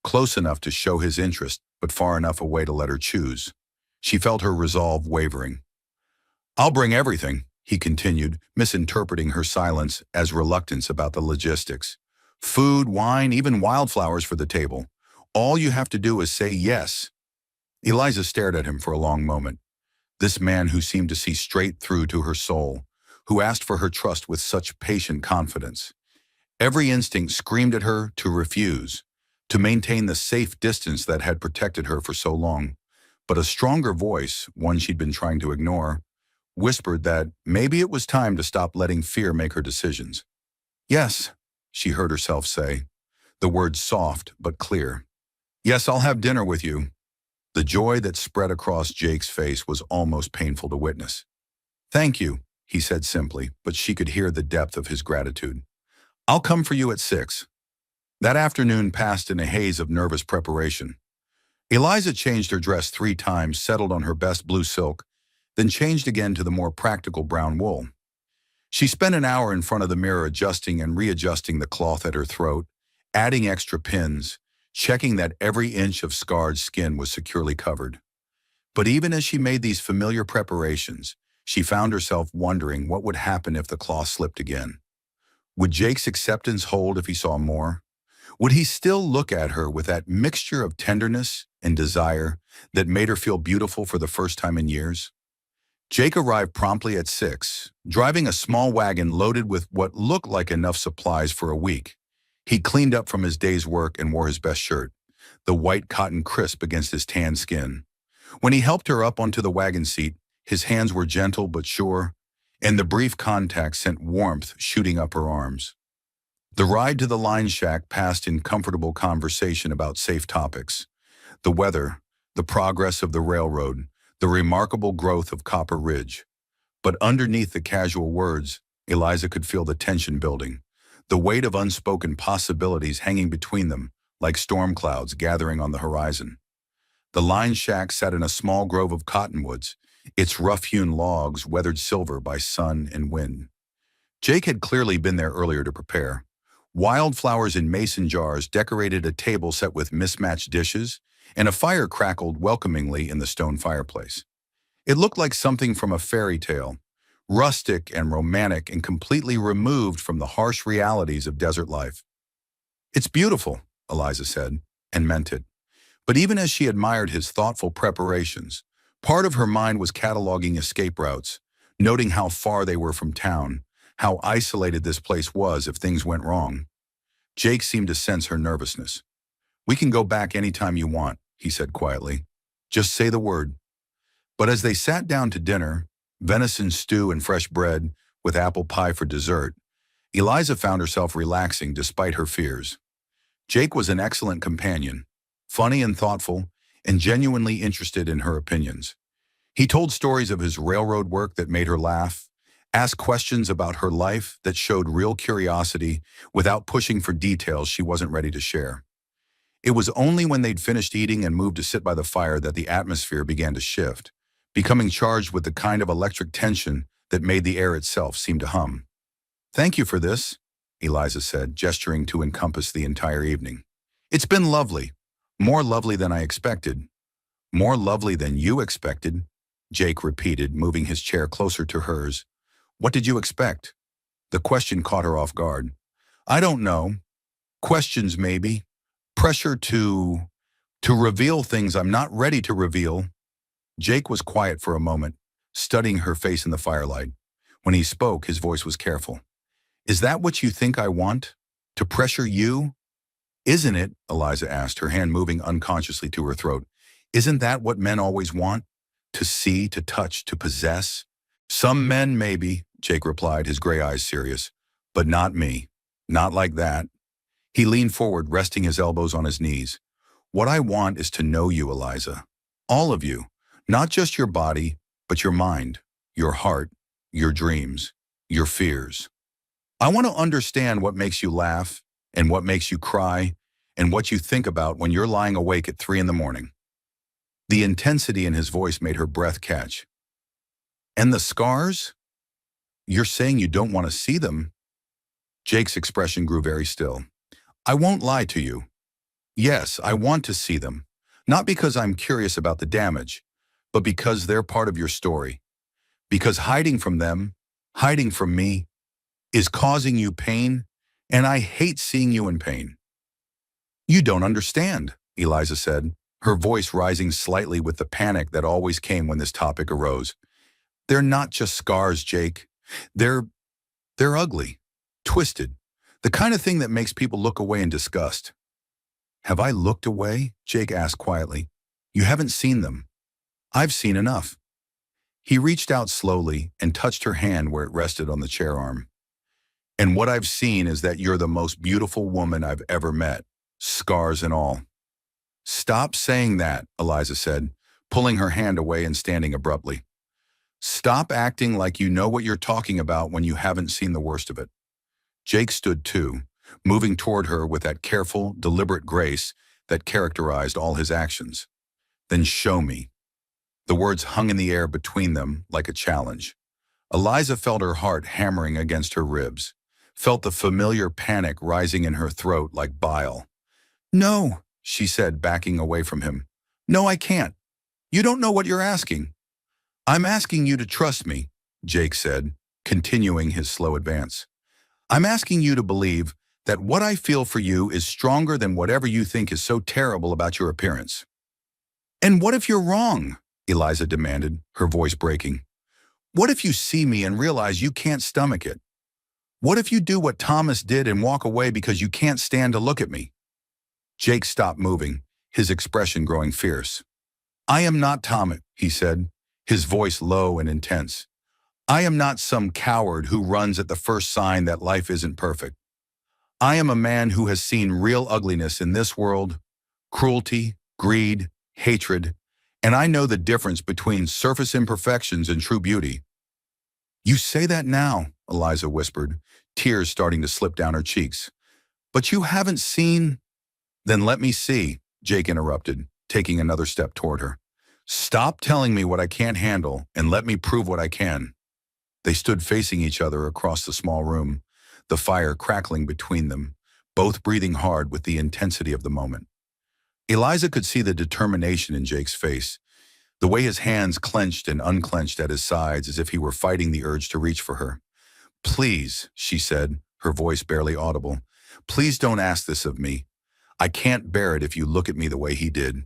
close enough to show his interest, but far enough away to let her choose, she felt her resolve wavering. "I'll bring everything," he continued, misinterpreting her silence as reluctance about the logistics. "Food, wine, even wildflowers for the table. All you have to do is say yes." Eliza stared at him for a long moment. This man who seemed to see straight through to her soul, who asked for her trust with such patient confidence. Every instinct screamed at her to refuse, to maintain the safe distance that had protected her for so long. But a stronger voice, one she'd been trying to ignore, whispered that maybe it was time to stop letting fear make her decisions. "Yes," she heard herself say, the words soft but clear. "Yes, I'll have dinner with you." The joy that spread across Jake's face was almost painful to witness. "Thank you," he said simply, but she could hear the depth of his gratitude. "I'll come for you at 6. That afternoon passed in a haze of nervous preparation. Eliza changed her dress 3 times, settled on her best blue silk, then changed again to the more practical brown wool. She spent an hour in front of the mirror adjusting and readjusting the cloth at her throat, adding extra pins, checking that every inch of scarred skin was securely covered. But even as she made these familiar preparations, she found herself wondering what would happen if the cloth slipped again. Would Jake's acceptance hold if he saw more? Would he still look at her with that mixture of tenderness and desire that made her feel beautiful for the first time in years? Jake arrived promptly at 6, driving a small wagon loaded with what looked like enough supplies for a week. He cleaned up from his day's work and wore his best shirt, the white cotton crisp against his tan skin. When he helped her up onto the wagon seat, his hands were gentle but sure, and the brief contact sent warmth shooting up her arms. The ride to the line shack passed in comfortable conversation about safe topics. The weather, the progress of the railroad, the remarkable growth of Copper Ridge. But underneath the casual words, Eliza could feel the tension building, the weight of unspoken possibilities hanging between them like storm clouds gathering on the horizon. The line shack sat in a small grove of cottonwoods, its rough-hewn logs weathered silver by sun and wind. Jake had clearly been there earlier to prepare. Wildflowers in mason jars decorated a table set with mismatched dishes, and a fire crackled welcomingly in the stone fireplace. It looked like something from a fairy tale, rustic and romantic and completely removed from the harsh realities of desert life. "It's beautiful," Eliza said, and meant it. But even as she admired his thoughtful preparations, part of her mind was cataloging escape routes, noting how far they were from town, how isolated this place was if things went wrong. Jake seemed to sense her nervousness. "We can go back anytime you want," he said quietly. "Just say the word." But as they sat down to dinner, venison stew and fresh bread, with apple pie for dessert, Eliza found herself relaxing despite her fears. Jake was an excellent companion, funny and thoughtful, and genuinely interested in her opinions. He told stories of his railroad work that made her laugh, asked questions about her life that showed real curiosity without pushing for details she wasn't ready to share. It was only when they'd finished eating and moved to sit by the fire that the atmosphere began to shift, becoming charged with the kind of electric tension that made the air itself seem to hum. "Thank you for this," Eliza said, gesturing to encompass the entire evening. "It's been lovely. More lovely than I expected." "More lovely than you expected," Jake repeated, moving his chair closer to hers. "What did you expect?" The question caught her off guard. "I don't know. Questions, maybe. Pressure to reveal things I'm not ready to reveal." Jake was quiet for a moment, studying her face in the firelight. When he spoke, his voice was careful. "Is that what you think I want? To pressure you?" "Isn't it?" Eliza asked, her hand moving unconsciously to her throat. "Isn't that what men always want? To see, to touch, to possess?" "Some men, maybe," Jake replied, his gray eyes serious. "But not me. Not like that." He leaned forward, resting his elbows on his knees. "What I want is to know you, Eliza. All of you. Not just your body, but your mind, your heart, your dreams, your fears. I want to understand what makes you laugh, and what makes you cry, and what you think about when you're lying awake at 3 in the morning." The intensity in his voice made her breath catch. "And the scars? You're saying you don't want to see them?" Jake's expression grew very still. I won't lie to you. Yes, I want to see them. Not because I'm curious about the damage, but because they're part of your story. Because hiding from them, hiding from me, is causing you pain, and I hate seeing you in pain. You don't understand, Eliza said, her voice rising slightly with the panic that always came when this topic arose. They're not just scars, Jake. They're, they're ugly, twisted, the kind of thing that makes people look away in disgust. Have I looked away? Jake asked quietly. You haven't seen them. I've seen enough. He reached out slowly and touched her hand where it rested on the chair arm. And what I've seen is that you're the most beautiful woman I've ever met, scars and all. Stop saying that, Eliza said, pulling her hand away and standing abruptly. Stop acting like you know what you're talking about when you haven't seen the worst of it. Jake stood too, moving toward her with that careful, deliberate grace that characterized all his actions. Then show me. The words hung in the air between them like a challenge. Eliza felt her heart hammering against her ribs, felt the familiar panic rising in her throat like bile. No, she said, backing away from him. No, I can't. You don't know what you're asking. I'm asking you to trust me, Jake said, continuing his slow advance. I'm asking you to believe that what I feel for you is stronger than whatever you think is so terrible about your appearance. And what if you're wrong? Eliza demanded, her voice breaking. What if you see me and realize you can't stomach it? What if you do what Thomas did and walk away because you can't stand to look at me? Jake stopped moving, his expression growing fierce. I am not Thomas, he said, his voice low and intense. I am not some coward who runs at the first sign that life isn't perfect. I am a man who has seen real ugliness in this world, cruelty, greed, hatred, and I know the difference between surface imperfections and true beauty. You say that now, Eliza whispered, tears starting to slip down her cheeks. But you haven't seen... Then let me see, Jake interrupted, taking another step toward her. Stop telling me what I can't handle and let me prove what I can. They stood facing each other across the small room, the fire crackling between them, both breathing hard with the intensity of the moment. Eliza could see the determination in Jake's face, the way his hands clenched and unclenched at his sides as if he were fighting the urge to reach for her. Please, she said, her voice barely audible, please don't ask this of me. I can't bear it if you look at me the way he did.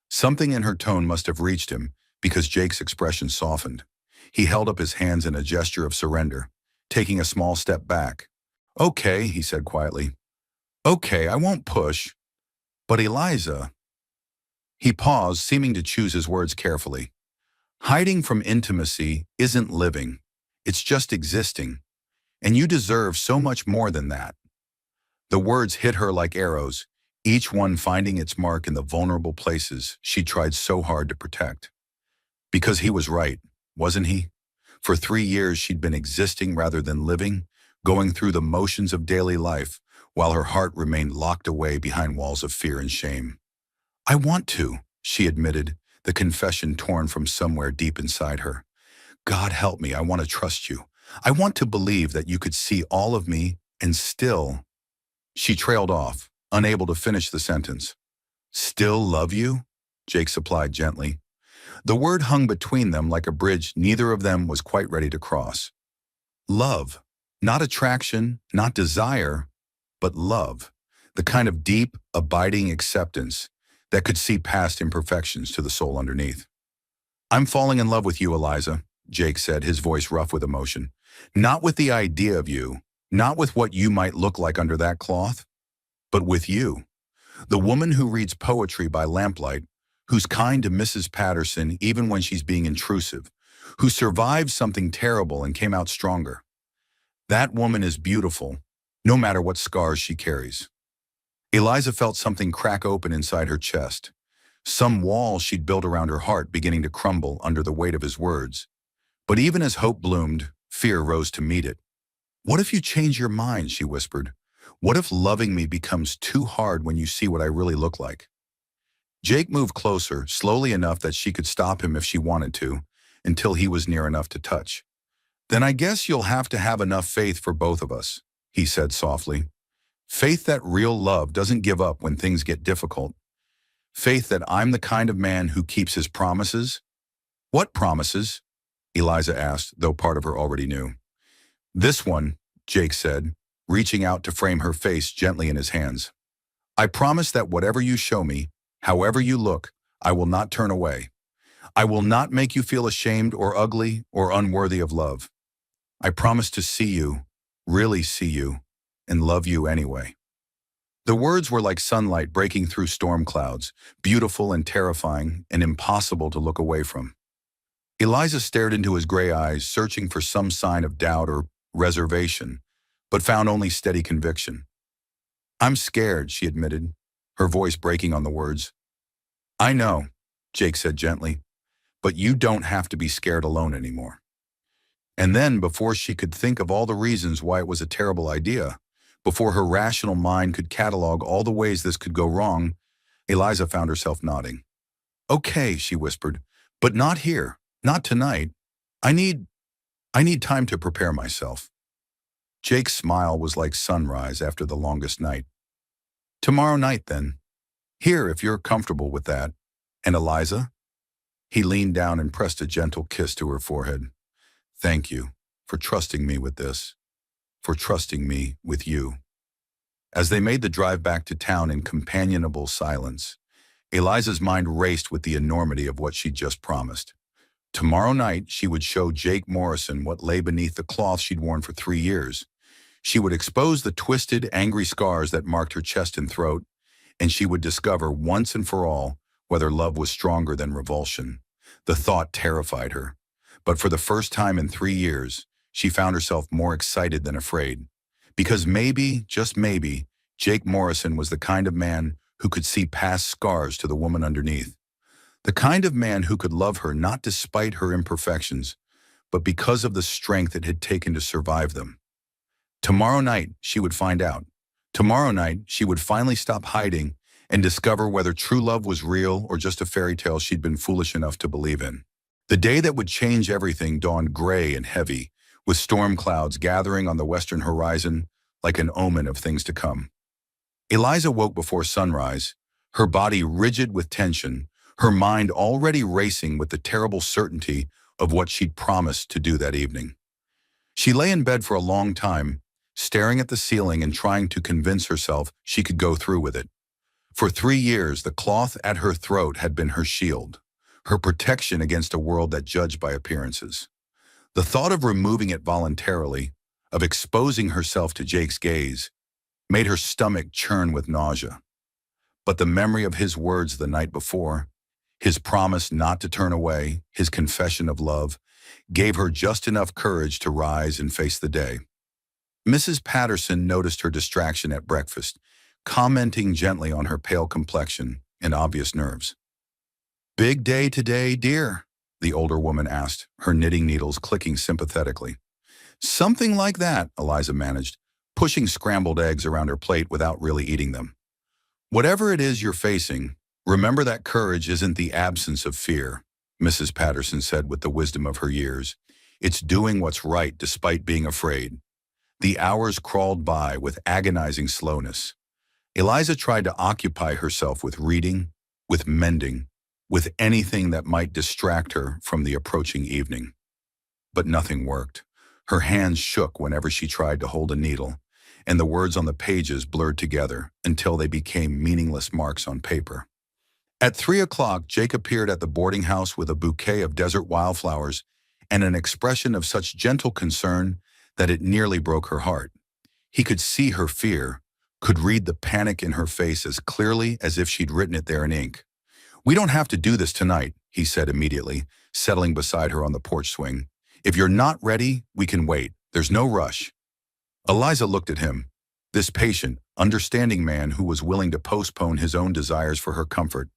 Something in her tone must have reached him because Jake's expression softened. He held up his hands in a gesture of surrender, taking a small step back. Okay, he said quietly. Okay, I won't push. But Eliza... He paused, seeming to choose his words carefully. Hiding from intimacy isn't living. It's just existing. And you deserve so much more than that. The words hit her like arrows, each one finding its mark in the vulnerable places she tried so hard to protect. Because he was right, wasn't he? For 3 years she'd been existing rather than living, going through the motions of daily life, while her heart remained locked away behind walls of fear and shame. I want to, she admitted, the confession torn from somewhere deep inside her. God help me, I want to trust you. I want to believe that you could see all of me and still... She trailed off, unable to finish the sentence. Still love you? Jake supplied gently. The word hung between them like a bridge neither of them was quite ready to cross. Love. Not attraction, not desire, but love. The kind of deep, abiding acceptance that could see past imperfections to the soul underneath. I'm falling in love with you, Eliza, Jake said, his voice rough with emotion. Not with the idea of you, not with what you might look like under that cloth, but with you. The woman who reads poetry by lamplight, who's kind to Mrs. Patterson even when she's being intrusive, who survived something terrible and came out stronger. That woman is beautiful, no matter what scars she carries. Eliza felt something crack open inside her chest, some wall she'd built around her heart beginning to crumble under the weight of his words. But even as hope bloomed, fear rose to meet it. What if you change your mind, she whispered. What if loving me becomes too hard when you see what I really look like? Jake moved closer, slowly enough that she could stop him if she wanted to, until he was near enough to touch. Then I guess you'll have to have enough faith for both of us, he said softly. Faith that real love doesn't give up when things get difficult. Faith that I'm the kind of man who keeps his promises. What promises? Eliza asked, though part of her already knew. This one, Jake said, reaching out to frame her face gently in his hands. I promise that whatever you show me, however you look, I will not turn away. I will not make you feel ashamed or ugly or unworthy of love. I promise to see you, really see you, and love you anyway. The words were like sunlight breaking through storm clouds, beautiful and terrifying and impossible to look away from. Eliza stared into his gray eyes, searching for some sign of doubt or reservation, but found only steady conviction. I'm scared, she admitted, her voice breaking on the words. I know, Jake said gently, but you don't have to be scared alone anymore. And then, before she could think of all the reasons why it was a terrible idea, before her rational mind could catalog all the ways this could go wrong, Eliza found herself nodding. Okay, she whispered, but not here, not tonight. I need time to prepare myself. Jake's smile was like sunrise after the longest night. Tomorrow night, then. Here, if you're comfortable with that. And Eliza? He leaned down and pressed a gentle kiss to her forehead. Thank you for trusting me with this, for trusting me with you. As they made the drive back to town in companionable silence, Eliza's mind raced with the enormity of what she'd just promised. Tomorrow night, she would show Jake Morrison what lay beneath the cloth she'd worn for 3 years. She would expose the twisted, angry scars that marked her chest and throat, and she would discover once and for all whether love was stronger than revulsion. The thought terrified her, but for the first time in 3 years, she found herself more excited than afraid. Because maybe, just maybe, Jake Morrison was the kind of man who could see past scars to the woman underneath. The kind of man who could love her not despite her imperfections, but because of the strength it had taken to survive them. Tomorrow night, she would find out. Tomorrow night, she would finally stop hiding and discover whether true love was real or just a fairy tale she'd been foolish enough to believe in. The day that would change everything dawned gray and heavy, with storm clouds gathering on the western horizon like an omen of things to come. Eliza woke before sunrise, her body rigid with tension, her mind already racing with the terrible certainty of what she'd promised to do that evening. She lay in bed for a long time, staring at the ceiling and trying to convince herself she could go through with it. For 3 years, the cloth at her throat had been her shield, her protection against a world that judged by appearances. The thought of removing it voluntarily, of exposing herself to Jake's gaze, made her stomach churn with nausea. But the memory of his words the night before, his promise not to turn away, his confession of love, gave her just enough courage to rise and face the day. Mrs. Patterson noticed her distraction at breakfast, commenting gently on her pale complexion and obvious nerves. Big day today, dear? The older woman asked, her knitting needles clicking sympathetically. Something like that, Eliza managed, pushing scrambled eggs around her plate without really eating them. Whatever it is you're facing, remember that courage isn't the absence of fear, Mrs. Patterson said with the wisdom of her years. It's doing what's right despite being afraid. The hours crawled by with agonizing slowness. Eliza tried to occupy herself with reading, with mending, with anything that might distract her from the approaching evening. But nothing worked. Her hands shook whenever she tried to hold a needle, and the words on the pages blurred together until they became meaningless marks on paper. At 3 o'clock, Jake appeared at the boarding house with a bouquet of desert wildflowers and an expression of such gentle concern that it nearly broke her heart. He could see her fear, could read the panic in her face as clearly as if she'd written it there in ink. We don't have to do this tonight, he said immediately, settling beside her on the porch swing. If you're not ready, we can wait. There's no rush. Eliza looked at him, this patient, understanding man who was willing to postpone his own desires for her comfort,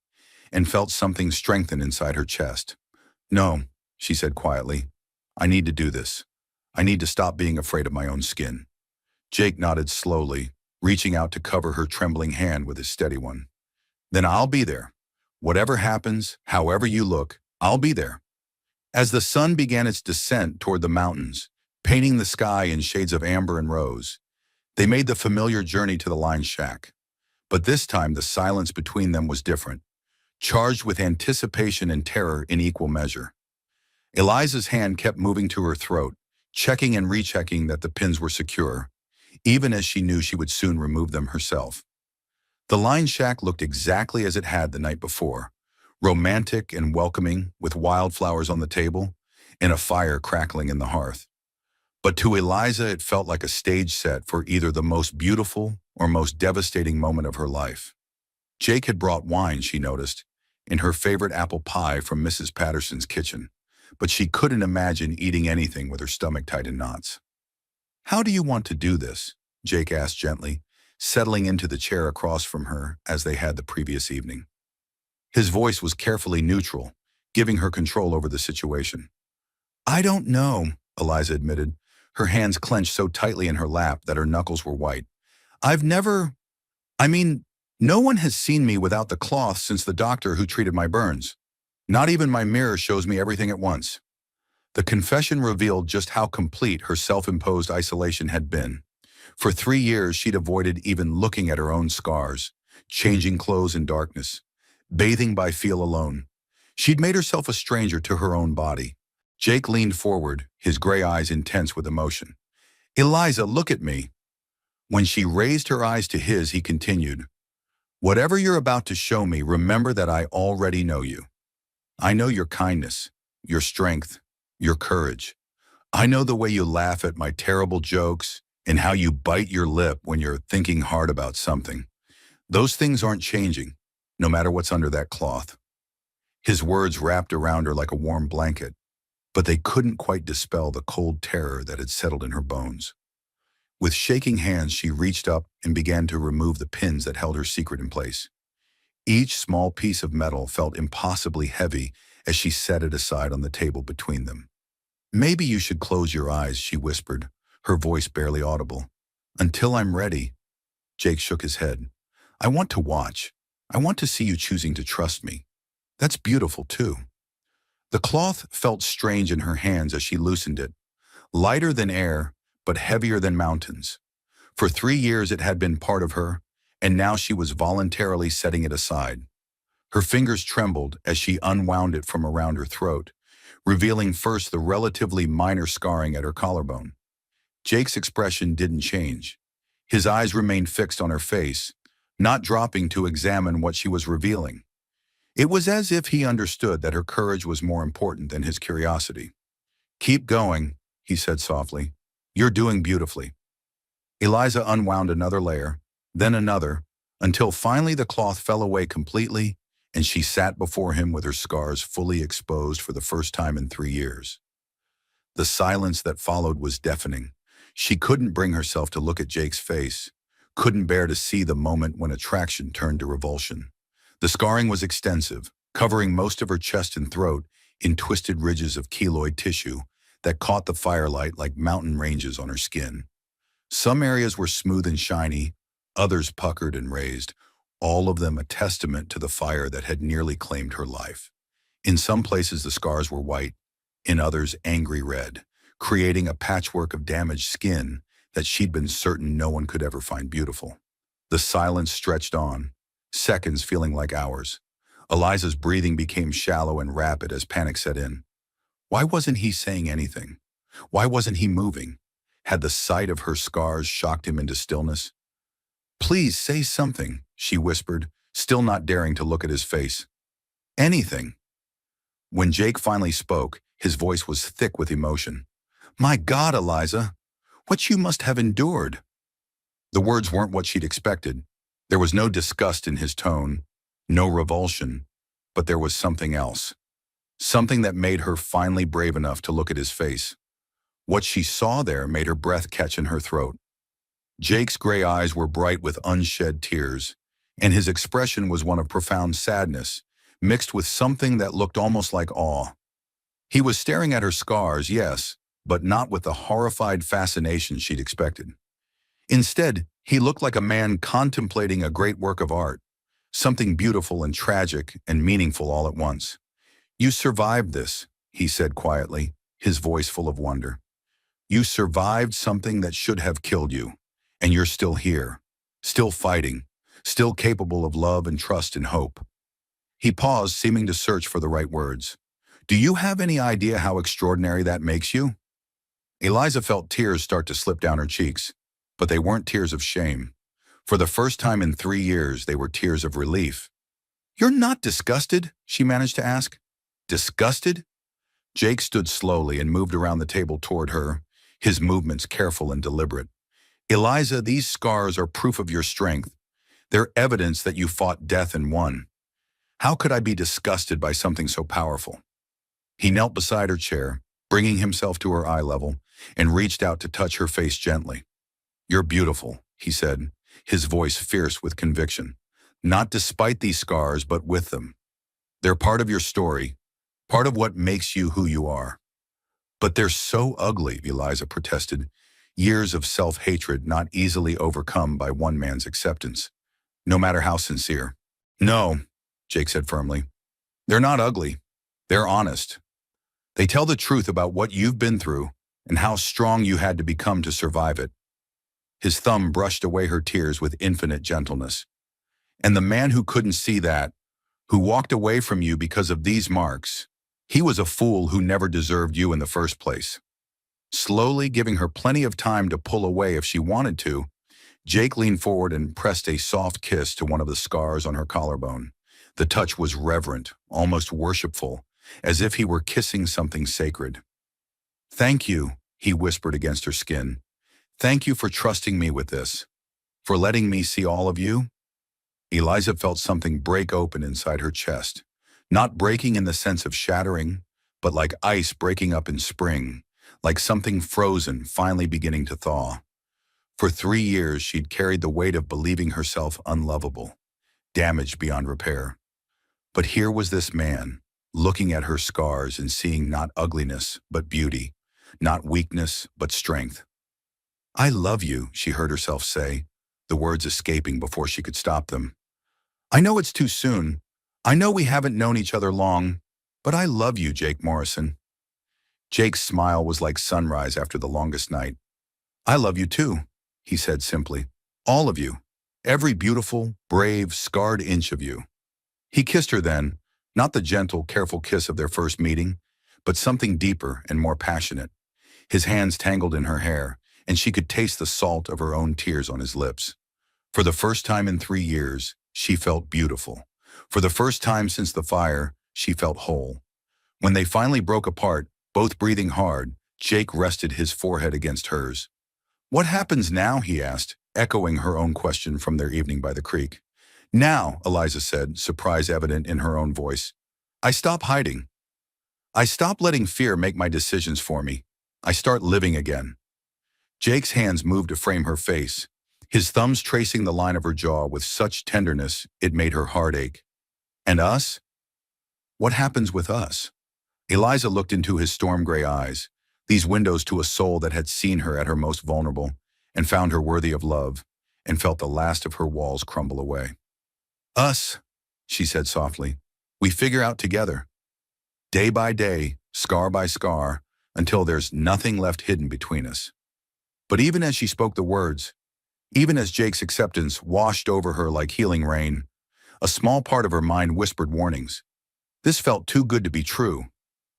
and felt something strengthen inside her chest. No, she said quietly. I need to do this. I need to stop being afraid of my own skin. Jake nodded slowly, reaching out to cover her trembling hand with his steady one. Then I'll be there. Whatever happens, however you look, I'll be there. As the sun began its descent toward the mountains, painting the sky in shades of amber and rose, They made the familiar journey to the line shack. But this time the silence between them was different, charged with anticipation and terror in equal measure. Eliza's hand kept moving to her throat, checking and rechecking that the pins were secure, even as she knew she would soon remove them herself. The line shack looked exactly as it had the night before, romantic and welcoming, with wildflowers on the table and a fire crackling in the hearth. But to Eliza it felt like a stage set for either the most beautiful or most devastating moment of her life. Jake had brought wine, she noticed, and her favorite apple pie from Mrs. Patterson's kitchen, but she couldn't imagine eating anything with her stomach tied in knots. "How do you want to do this?" Jake asked gently, settling into the chair across from her as they had the previous evening. His voice was carefully neutral, giving her control over the situation. "I don't know," Eliza admitted, her hands clenched so tightly in her lap that her knuckles were white. "I've never... I mean, no one has seen me without the cloth since the doctor who treated my burns. Not even my mirror shows me everything at once." The confession revealed just how complete her self-imposed isolation had been. For 3 years, she'd avoided even looking at her own scars, changing clothes in darkness, bathing by feel alone. She'd made herself a stranger to her own body. Jake leaned forward, his gray eyes intense with emotion. "Eliza, look at me." When she raised her eyes to his, he continued, "Whatever you're about to show me, remember that I already know you. I know your kindness, your strength, your courage. I know the way you laugh at my terrible jokes and how you bite your lip when you're thinking hard about something. Those things aren't changing, no matter what's under that cloth." His words wrapped around her like a warm blanket, but they couldn't quite dispel the cold terror that had settled in her bones. With shaking hands, she reached up and began to remove the pins that held her secret in place. Each small piece of metal felt impossibly heavy as she set it aside on the table between them. "Maybe you should close your eyes," she whispered, her voice barely audible. "Until I'm ready." Jake shook his head. "I want to watch. I want to see you choosing to trust me. That's beautiful, too." The cloth felt strange in her hands as she loosened it, lighter than air, but heavier than mountains. For 3 years it had been part of her, and now she was voluntarily setting it aside. Her fingers trembled as she unwound it from around her throat, revealing first the relatively minor scarring at her collarbone. Jake's expression didn't change. His eyes remained fixed on her face, not dropping to examine what she was revealing. It was as if he understood that her courage was more important than his curiosity. "Keep going," he said softly. "You're doing beautifully." Eliza unwound another layer, then another, until finally the cloth fell away completely and she sat before him with her scars fully exposed for the first time in 3 years. The silence that followed was deafening. She couldn't bring herself to look at Jake's face, couldn't bear to see the moment when attraction turned to revulsion. The scarring was extensive, covering most of her chest and throat in twisted ridges of keloid tissue that caught the firelight like mountain ranges on her skin. Some areas were smooth and shiny, others puckered and raised, all of them a testament to the fire that had nearly claimed her life. In some places the scars were white, in others angry red, creating a patchwork of damaged skin that she'd been certain no one could ever find beautiful. The silence stretched on, seconds feeling like hours. Eliza's breathing became shallow and rapid as panic set in. Why wasn't he saying anything? Why wasn't he moving? Had the sight of her scars shocked him into stillness? "Please say something," she whispered, still not daring to look at his face. "Anything." When Jake finally spoke, his voice was thick with emotion. "My God, Eliza, what you must have endured." The words weren't what she'd expected. There was no disgust in his tone, no revulsion, but there was something else. Something that made her finally brave enough to look at his face. What she saw there made her breath catch in her throat. Jake's gray eyes were bright with unshed tears, and his expression was one of profound sadness, mixed with something that looked almost like awe. He was staring at her scars, yes, but not with the horrified fascination she'd expected. Instead, he looked like a man contemplating a great work of art, something beautiful and tragic and meaningful all at once. "You survived this," he said quietly, his voice full of wonder. "You survived something that should have killed you, And you're still here, still fighting, still capable of love and trust and hope. He paused, seeming to search for the right words. Do you have any idea how extraordinary that makes you? Eliza felt tears start to slip down her cheeks, but they weren't tears of shame. For the first time in 3 years, they were tears of relief. You're not disgusted? She managed to ask. Disgusted? Jake stood slowly and moved around the table toward her, his movements careful and deliberate. Eliza, these scars are proof of your strength. They're evidence that you fought death and won. How could I be disgusted by something so powerful? He knelt beside her chair, bringing himself to her eye level, and reached out to touch her face gently. You're beautiful, he said, his voice fierce with conviction. Not despite these scars, but with them. They're part of your story, part of what makes you who you are. But they're so ugly, Eliza protested. Years of self-hatred not easily overcome by one man's acceptance, no matter how sincere. No, Jake said firmly. They're not ugly. They're honest. They tell the truth about what you've been through and how strong you had to become to survive it. His thumb brushed away her tears with infinite gentleness. And the man who couldn't see that, who walked away from you because of these marks, he was a fool who never deserved you in the first place. Slowly, giving her plenty of time to pull away if she wanted to, Jake leaned forward and pressed a soft kiss to one of the scars on her collarbone. The touch was reverent, almost worshipful, as if he were kissing something sacred. Thank you, he whispered against her skin. Thank you for trusting me with this, for letting me see all of you. Eliza felt something break open inside her chest, not breaking in the sense of shattering, but like ice breaking up in spring, like something frozen finally beginning to thaw. For 3 years, she'd carried the weight of believing herself unlovable, damaged beyond repair. But here was this man, looking at her scars and seeing not ugliness, but beauty, not weakness, but strength. I love you, she heard herself say, the words escaping before she could stop them. I know it's too soon. I know we haven't known each other long, but I love you, Jake Morrison. Jake's smile was like sunrise after the longest night. I love you too, he said simply. All of you. Every beautiful, brave, scarred inch of you. He kissed her then, not the gentle, careful kiss of their first meeting, but something deeper and more passionate. His hands tangled in her hair, and she could taste the salt of her own tears on his lips. For the first time in 3 years, she felt beautiful. For the first time since the fire, she felt whole. When they finally broke apart, both breathing hard, Jake rested his forehead against hers. What happens now, he asked, echoing her own question from their evening by the creek. Now, Eliza said, surprise evident in her own voice. I stop hiding. I stop letting fear make my decisions for me. I start living again. Jake's hands moved to frame her face, his thumbs tracing the line of her jaw with such tenderness it made her heart ache. And us? What happens with us? Eliza looked into his storm-gray eyes, these windows to a soul that had seen her at her most vulnerable and found her worthy of love, and felt the last of her walls crumble away. Us, she said softly, we figure out together. Day by day, scar by scar, until there's nothing left hidden between us. But even as she spoke the words, even as Jake's acceptance washed over her like healing rain, a small part of her mind whispered warnings. This felt too good to be true,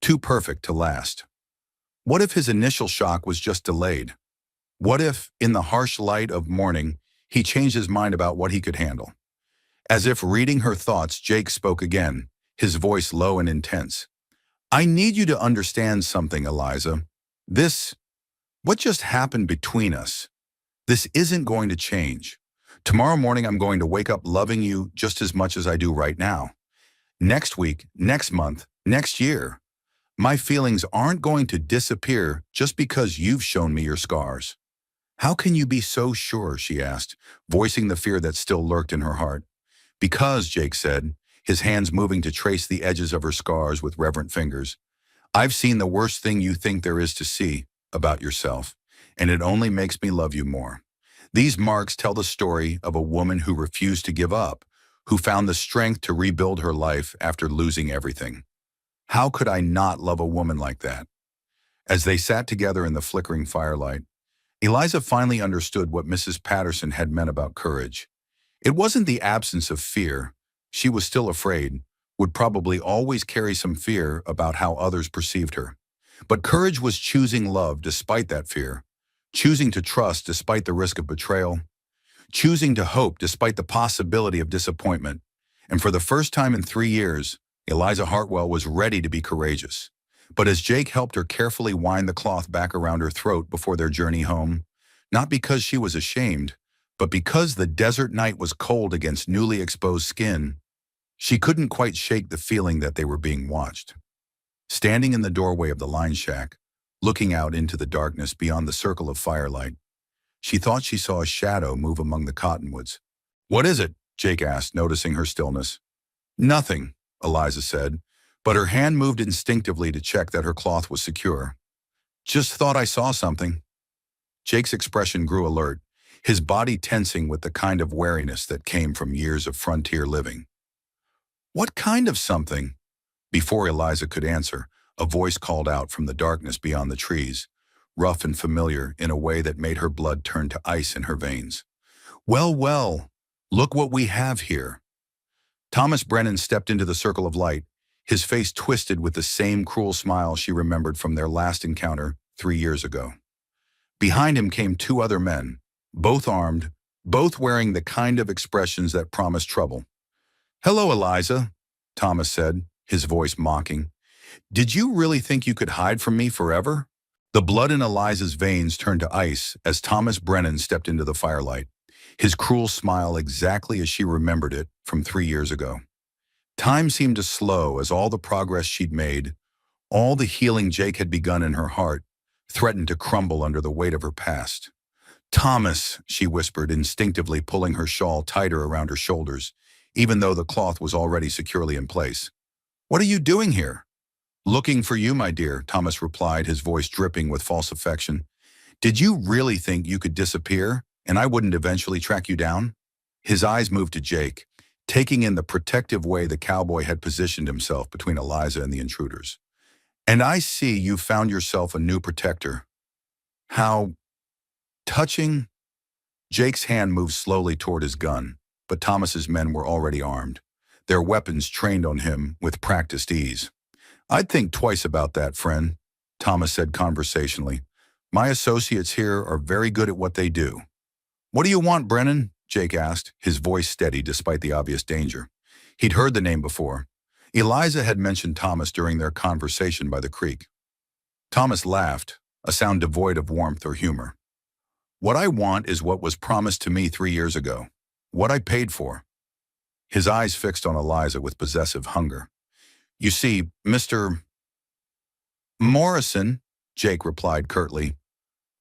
too perfect to last. What if his initial shock was just delayed? What if, in the harsh light of morning, he changed his mind about what he could handle? As if reading her thoughts, Jake spoke again, his voice low and intense. I need you to understand something, Eliza. What just happened between us? This isn't going to change. Tomorrow morning, I'm going to wake up loving you just as much as I do right now. Next week, next month, next year, my feelings aren't going to disappear just because you've shown me your scars. How can you be so sure, she asked, voicing the fear that still lurked in her heart. Because, Jake said, his hands moving to trace the edges of her scars with reverent fingers, I've seen the worst thing you think there is to see about yourself, and it only makes me love you more. These marks tell the story of a woman who refused to give up, who found the strength to rebuild her life after losing everything. How could I not love a woman like that? As they sat together in the flickering firelight, Eliza finally understood what Mrs. Patterson had meant about courage. It wasn't the absence of fear. She was still afraid, would probably always carry some fear about how others perceived her. But courage was choosing love despite that fear, choosing to trust despite the risk of betrayal, choosing to hope despite the possibility of disappointment. And for the first time in 3 years, Eliza Hartwell was ready to be courageous. But as Jake helped her carefully wind the cloth back around her throat before their journey home, not because she was ashamed, but because the desert night was cold against newly exposed skin, she couldn't quite shake the feeling that they were being watched. Standing in the doorway of the line shack, looking out into the darkness beyond the circle of firelight, she thought she saw a shadow move among the cottonwoods. "What is it?" Jake asked, noticing her stillness. "Nothing," Eliza said, but her hand moved instinctively to check that her cloth was secure. "Just thought I saw something." Jake's expression grew alert, his body tensing with the kind of wariness that came from years of frontier living. "What kind of something?" Before Eliza could answer, a voice called out from the darkness beyond the trees, rough and familiar in a way that made her blood turn to ice in her veins. "Well, well, look what we have here." Thomas Brennan stepped into the circle of light, his face twisted with the same cruel smile she remembered from their last encounter 3 years ago. Behind him came two other men, both armed, both wearing the kind of expressions that promised trouble. "Hello, Eliza," Thomas said, his voice mocking. "Did you really think you could hide from me forever?" The blood in Eliza's veins turned to ice as Thomas Brennan stepped into the firelight, his cruel smile exactly as she remembered it from 3 years ago. Time seemed to slow as all the progress she'd made, all the healing Jake had begun in her heart, threatened to crumble under the weight of her past. "Thomas," she whispered, instinctively pulling her shawl tighter around her shoulders, even though the cloth was already securely in place. "What are you doing here?" "Looking for you, my dear," Thomas replied, his voice dripping with false affection. "Did you really think you could disappear, and I wouldn't eventually track you down?" His eyes moved to Jake, taking in the protective way the cowboy had positioned himself between Eliza and the intruders. "And I see you found yourself a new protector. How touching." Jake's hand moved slowly toward his gun, but Thomas's men were already armed, their weapons trained on him with practiced ease. "I'd think twice about that, friend," Thomas said conversationally. "My associates here are very good at what they do." "What do you want, Brennan?" Jake asked, his voice steady despite the obvious danger. He'd heard the name before. Eliza had mentioned Thomas during their conversation by the creek. Thomas laughed, a sound devoid of warmth or humor. "What I want is what was promised to me 3 years ago. What I paid for." His eyes fixed on Eliza with possessive hunger. "You see, Mr. Morrison," Jake replied curtly.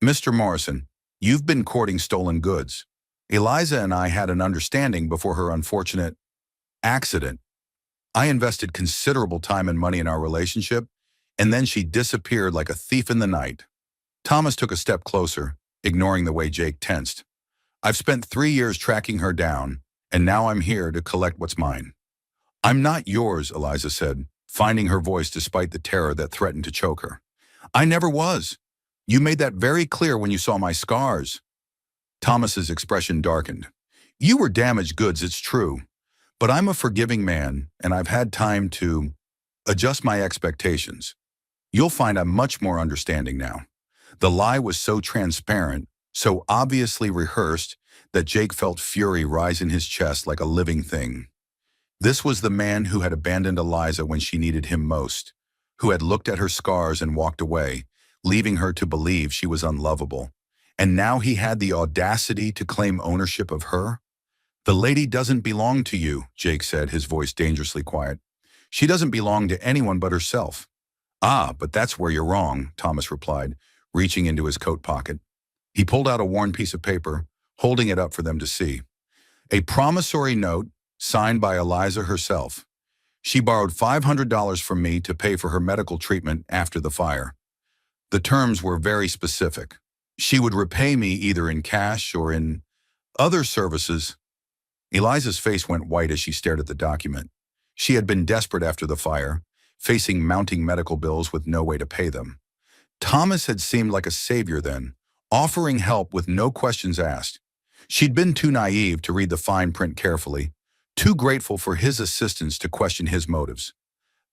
"Mr. Morrison, you've been courting stolen goods. Eliza and I had an understanding before her unfortunate accident. I invested considerable time and money in our relationship, and then she disappeared like a thief in the night." Thomas took a step closer, ignoring the way Jake tensed. "I've spent 3 years tracking her down, and now I'm here to collect what's mine." "I'm not yours," Eliza said, finding her voice despite the terror that threatened to choke her. "I never was. You made that very clear when you saw my scars." Thomas's expression darkened. "You were damaged goods, it's true, but I'm a forgiving man, and I've had time to adjust my expectations. You'll find I'm much more understanding now." The lie was so transparent, so obviously rehearsed, that Jake felt fury rise in his chest like a living thing. This was the man who had abandoned Eliza when she needed him most, who had looked at her scars and walked away, leaving her to believe she was unlovable. And now he had the audacity to claim ownership of her? "The lady doesn't belong to you," Jake said, his voice dangerously quiet. "She doesn't belong to anyone but herself." "Ah, but that's where you're wrong," Thomas replied, reaching into his coat pocket. He pulled out a worn piece of paper, holding it up for them to see. A promissory note signed by Eliza herself. She borrowed $500 from me to pay for her medical treatment after the fire. The terms were very specific. She would repay me either in cash or in other services. Eliza's face went white as she stared at the document. She had been desperate after the fire, facing mounting medical bills with no way to pay them. Thomas had seemed like a savior then, offering help with no questions asked. She'd been too naive to read the fine print carefully, too grateful for his assistance to question his motives.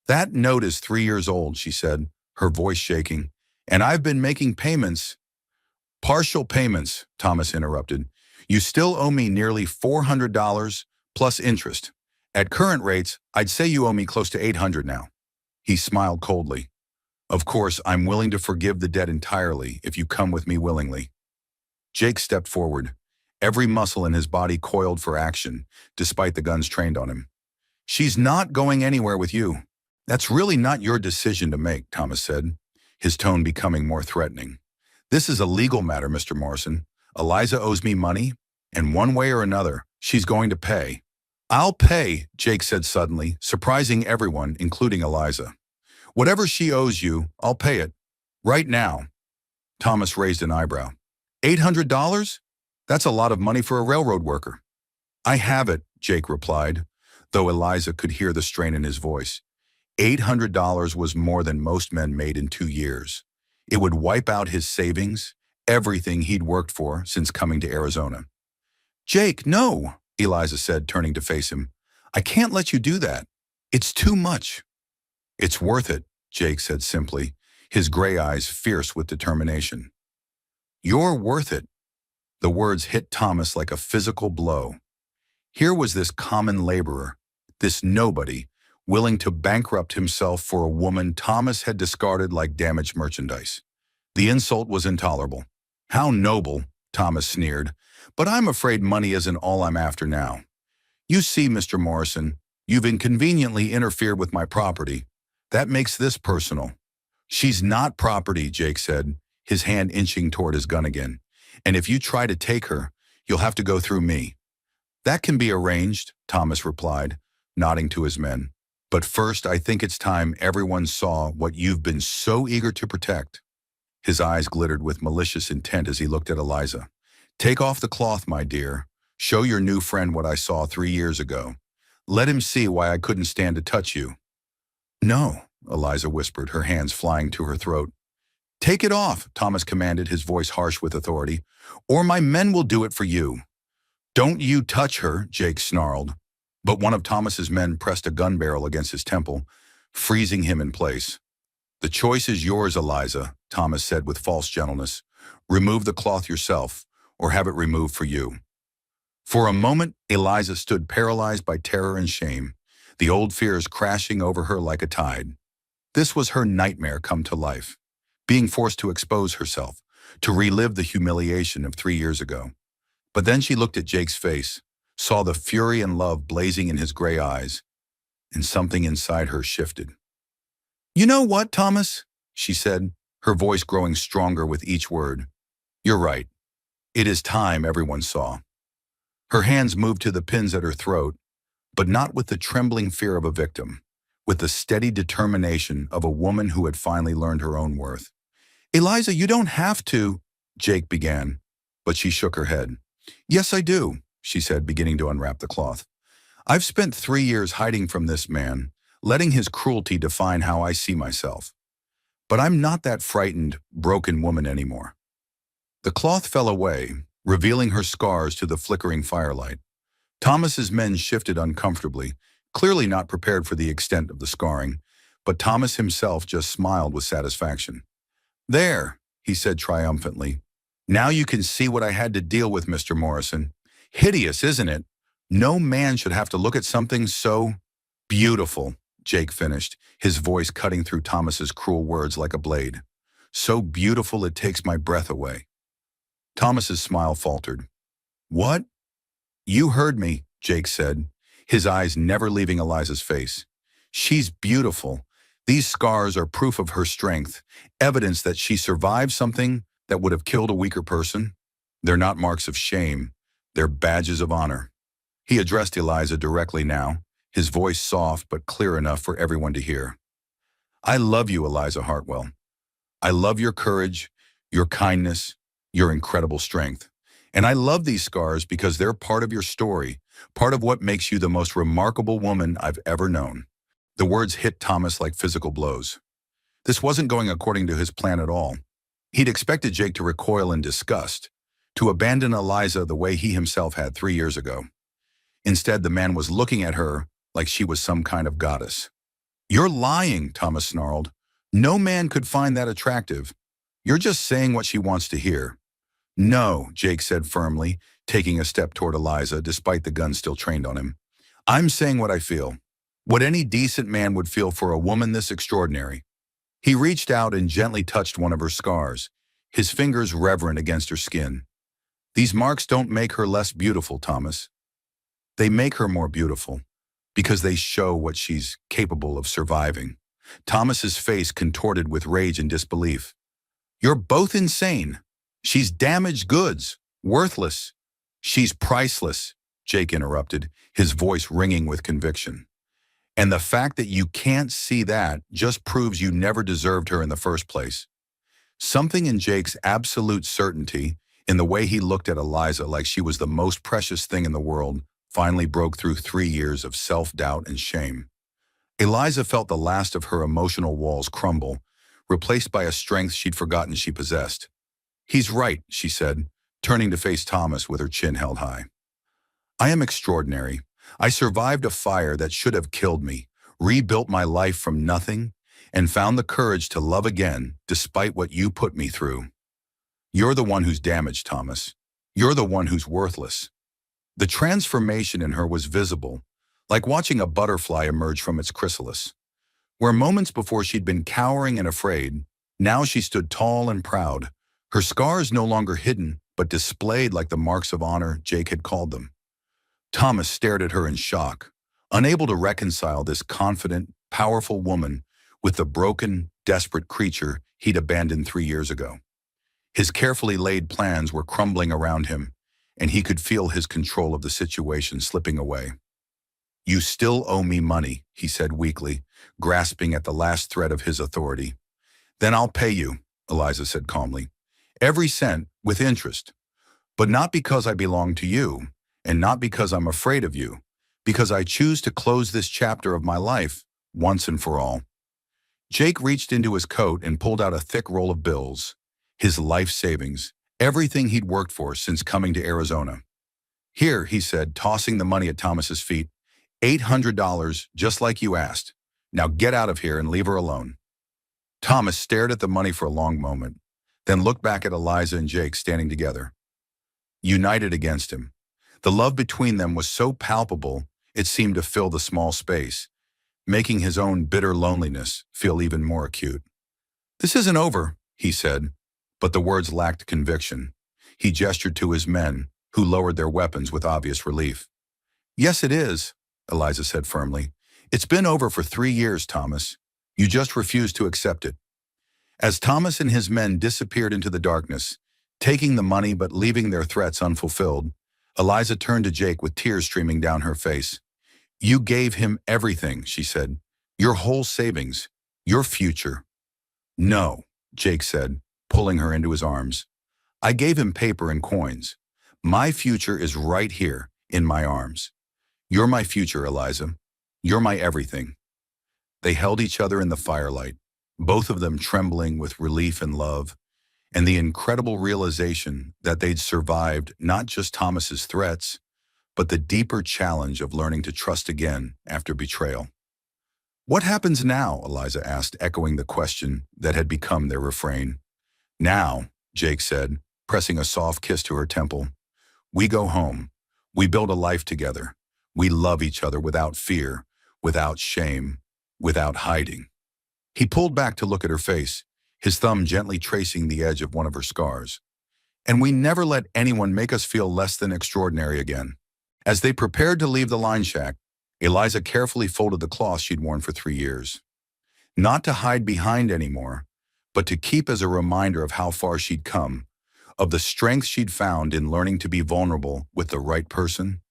"That note is 3 years old," she said, her voice shaking, "and I've been making payments." "Partial payments," Thomas interrupted. "You still owe me nearly $400 plus interest. At current rates, I'd say you owe me close to 800 now." He smiled coldly. "Of course, I'm willing to forgive the debt entirely if you come with me willingly." Jake stepped forward, every muscle in his body coiled for action, despite the guns trained on him. "She's not going anywhere with you." "That's really not your decision to make," Thomas said, his tone becoming more threatening. "This is a legal matter, Mr. Morrison. Eliza owes me money, and one way or another, she's going to pay." "I'll pay," Jake said suddenly, surprising everyone, including Eliza. "Whatever she owes you, I'll pay it. Right now." Thomas raised an eyebrow. $800? That's a lot of money for a railroad worker." "I have it," Jake replied, though Eliza could hear the strain in his voice. $800 was more than most men made in 2 years. It would wipe out his savings, everything he'd worked for since coming to Arizona. "Jake, no," Eliza said, turning to face him. "I can't let you do that. It's too much." "It's worth it," Jake said simply, his gray eyes fierce with determination. "You're worth it." The words hit Thomas like a physical blow. Here was this common laborer, this nobody, willing to bankrupt himself for a woman Thomas had discarded like damaged merchandise. The insult was intolerable. "How noble," Thomas sneered, "but I'm afraid money isn't all I'm after now. You see, Mr. Morrison, you've inconveniently interfered with my property. That makes this personal." "She's not property," Jake said, his hand inching toward his gun again. "And if you try to take her, you'll have to go through me." "That can be arranged," Thomas replied, nodding to his men. "But first, I think it's time everyone saw what you've been so eager to protect." His eyes glittered with malicious intent as he looked at Eliza. "Take off the cloth, my dear. Show your new friend what I saw 3 years ago. Let him see why I couldn't stand to touch you." "No," Eliza whispered, her hands flying to her throat. "Take it off," Thomas commanded, his voice harsh with authority, "or my men will do it for you." "Don't you touch her," Jake snarled. But one of Thomas's men pressed a gun barrel against his temple, freezing him in place. "The choice is yours, Eliza," Thomas said with false gentleness. "Remove the cloth yourself, or have it removed for you." For a moment, Eliza stood paralyzed by terror and shame, the old fears crashing over her like a tide. This was her nightmare come to life, being forced to expose herself, to relive the humiliation of 3 years ago. But then she looked at Jake's face, saw the fury and love blazing in his gray eyes, and something inside her shifted. "You know what, Thomas?" she said, her voice growing stronger with each word. "You're right. It is time everyone saw." Her hands moved to the pins at her throat, but not with the trembling fear of a victim, with the steady determination of a woman who had finally learned her own worth. "Eliza, you don't have to," Jake began, but she shook her head. "Yes, I do," she said, beginning to unwrap the cloth. "I've spent 3 years hiding from this man, letting his cruelty define how I see myself. But I'm not that frightened, broken woman anymore." The cloth fell away, revealing her scars to the flickering firelight. Thomas's men shifted uncomfortably, clearly not prepared for the extent of the scarring, but Thomas himself just smiled with satisfaction. "There," he said triumphantly. "Now you can see what I had to deal with, Mr. Morrison. Hideous, isn't it? No man should have to look at something so beautiful," Jake finished, his voice cutting through Thomas's cruel words like a blade. "So beautiful it takes my breath away." Thomas's smile faltered. "What?" "You heard me," Jake said, his eyes never leaving Eliza's face. "She's beautiful. These scars are proof of her strength, evidence that she survived something that would have killed a weaker person. They're not marks of shame. They're badges of honor." He addressed Eliza directly now, his voice soft but clear enough for everyone to hear. "I love you, Eliza Hartwell. I love your courage, your kindness, your incredible strength. And I love these scars because they're part of your story, part of what makes you the most remarkable woman I've ever known." The words hit Thomas like physical blows. This wasn't going according to his plan at all. He'd expected Jake to recoil in disgust, to abandon Eliza the way he himself had 3 years ago. Instead, the man was looking at her like she was some kind of goddess. "You're lying," Thomas snarled. "No man could find that attractive. You're just saying what she wants to hear." "No," Jake said firmly, taking a step toward Eliza despite the gun still trained on him. "I'm saying what I feel. What any decent man would feel for a woman this extraordinary." He reached out and gently touched one of her scars, his fingers reverent against her skin. "These marks don't make her less beautiful, Thomas. They make her more beautiful, because they show what she's capable of surviving." Thomas's face contorted with rage and disbelief. "You're both insane. She's damaged goods, worthless. She's priceless," Jake interrupted, his voice ringing with conviction. "And the fact that you can't see that just proves you never deserved her in the first place." Something in Jake's absolute certainty, in the way he looked at Eliza like she was the most precious thing in the world, finally broke through 3 years of self-doubt and shame. Eliza felt the last of her emotional walls crumble, replaced by a strength she'd forgotten she possessed. "He's right," she said, turning to face Thomas with her chin held high. "I am extraordinary. I survived a fire that should have killed me, rebuilt my life from nothing, and found the courage to love again despite what you put me through. You're the one who's damaged, Thomas. You're the one who's worthless." The transformation in her was visible, like watching a butterfly emerge from its chrysalis. Where moments before she'd been cowering and afraid, now she stood tall and proud, her scars no longer hidden, but displayed like the marks of honor Jake had called them. Thomas stared at her in shock, unable to reconcile this confident, powerful woman with the broken, desperate creature he'd abandoned 3 years ago. His carefully laid plans were crumbling around him, and he could feel his control of the situation slipping away. "You still owe me money," he said weakly, grasping at the last thread of his authority. "Then I'll pay you," Eliza said calmly. "Every cent, with interest. But not because I belong to you, and not because I'm afraid of you, because I choose to close this chapter of my life once and for all." Jake reached into his coat and pulled out a thick roll of bills, his life savings, everything he'd worked for since coming to Arizona. "Here," he said, tossing the money at Thomas's feet, $800, just like you asked. Now get out of here and leave her alone." Thomas stared at the money for a long moment, then looked back at Eliza and Jake standing together, united against him. The love between them was so palpable it seemed to fill the small space, making his own bitter loneliness feel even more acute. "This isn't over," he said, but the words lacked conviction. He gestured to his men, who lowered their weapons with obvious relief. "Yes, it is," Eliza said firmly. "It's been over for 3 years, Thomas. You just refuse to accept it." As Thomas and his men disappeared into the darkness, taking the money but leaving their threats unfulfilled, Eliza turned to Jake with tears streaming down her face. "You gave him everything," she said. "Your whole savings. Your future." "No," Jake said, pulling her into his arms. "I gave him paper and coins. My future is right here, in my arms. You're my future, Eliza. You're my everything." They held each other in the firelight, both of them trembling with relief and love, and the incredible realization that they'd survived not just Thomas's threats, but the deeper challenge of learning to trust again after betrayal. "What happens now?" Eliza asked, echoing the question that had become their refrain. "Now," Jake said, pressing a soft kiss to her temple, "we go home. We build a life together. We love each other without fear, without shame, without hiding." He pulled back to look at her face, his thumb gently tracing the edge of one of her scars. "And we never let anyone make us feel less than extraordinary again." As they prepared to leave the line shack, Eliza carefully folded the cloth she'd worn for 3 years. Not to hide behind anymore, but to keep as a reminder of how far she'd come, of the strength she'd found in learning to be vulnerable with the right person.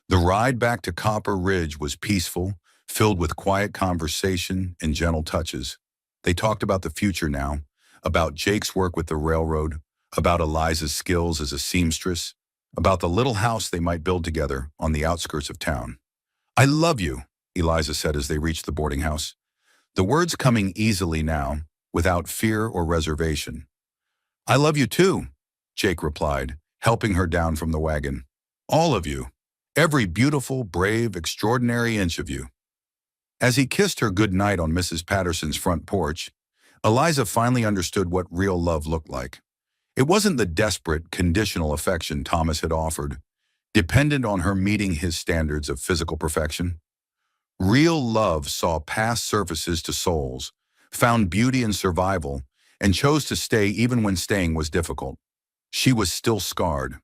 The ride back to Copper Ridge was peaceful, filled with quiet conversation and gentle touches. They talked about the future now, about Jake's work with the railroad, about Eliza's skills as a seamstress, about the little house they might build together on the outskirts of town. "I love you," Eliza said as they reached the boarding house, the words coming easily now, without fear or reservation. I love you too, Jake replied, helping her down from the wagon. All of you. Every beautiful, brave, extraordinary inch of you. As he kissed her good night on Mrs. Patterson's front porch, Eliza finally understood what real love looked like. It wasn't the desperate, conditional affection Thomas had offered, dependent on her meeting his standards of physical perfection. Real love saw past surfaces to souls, found beauty in survival, and chose to stay even when staying was difficult. She was still scarred.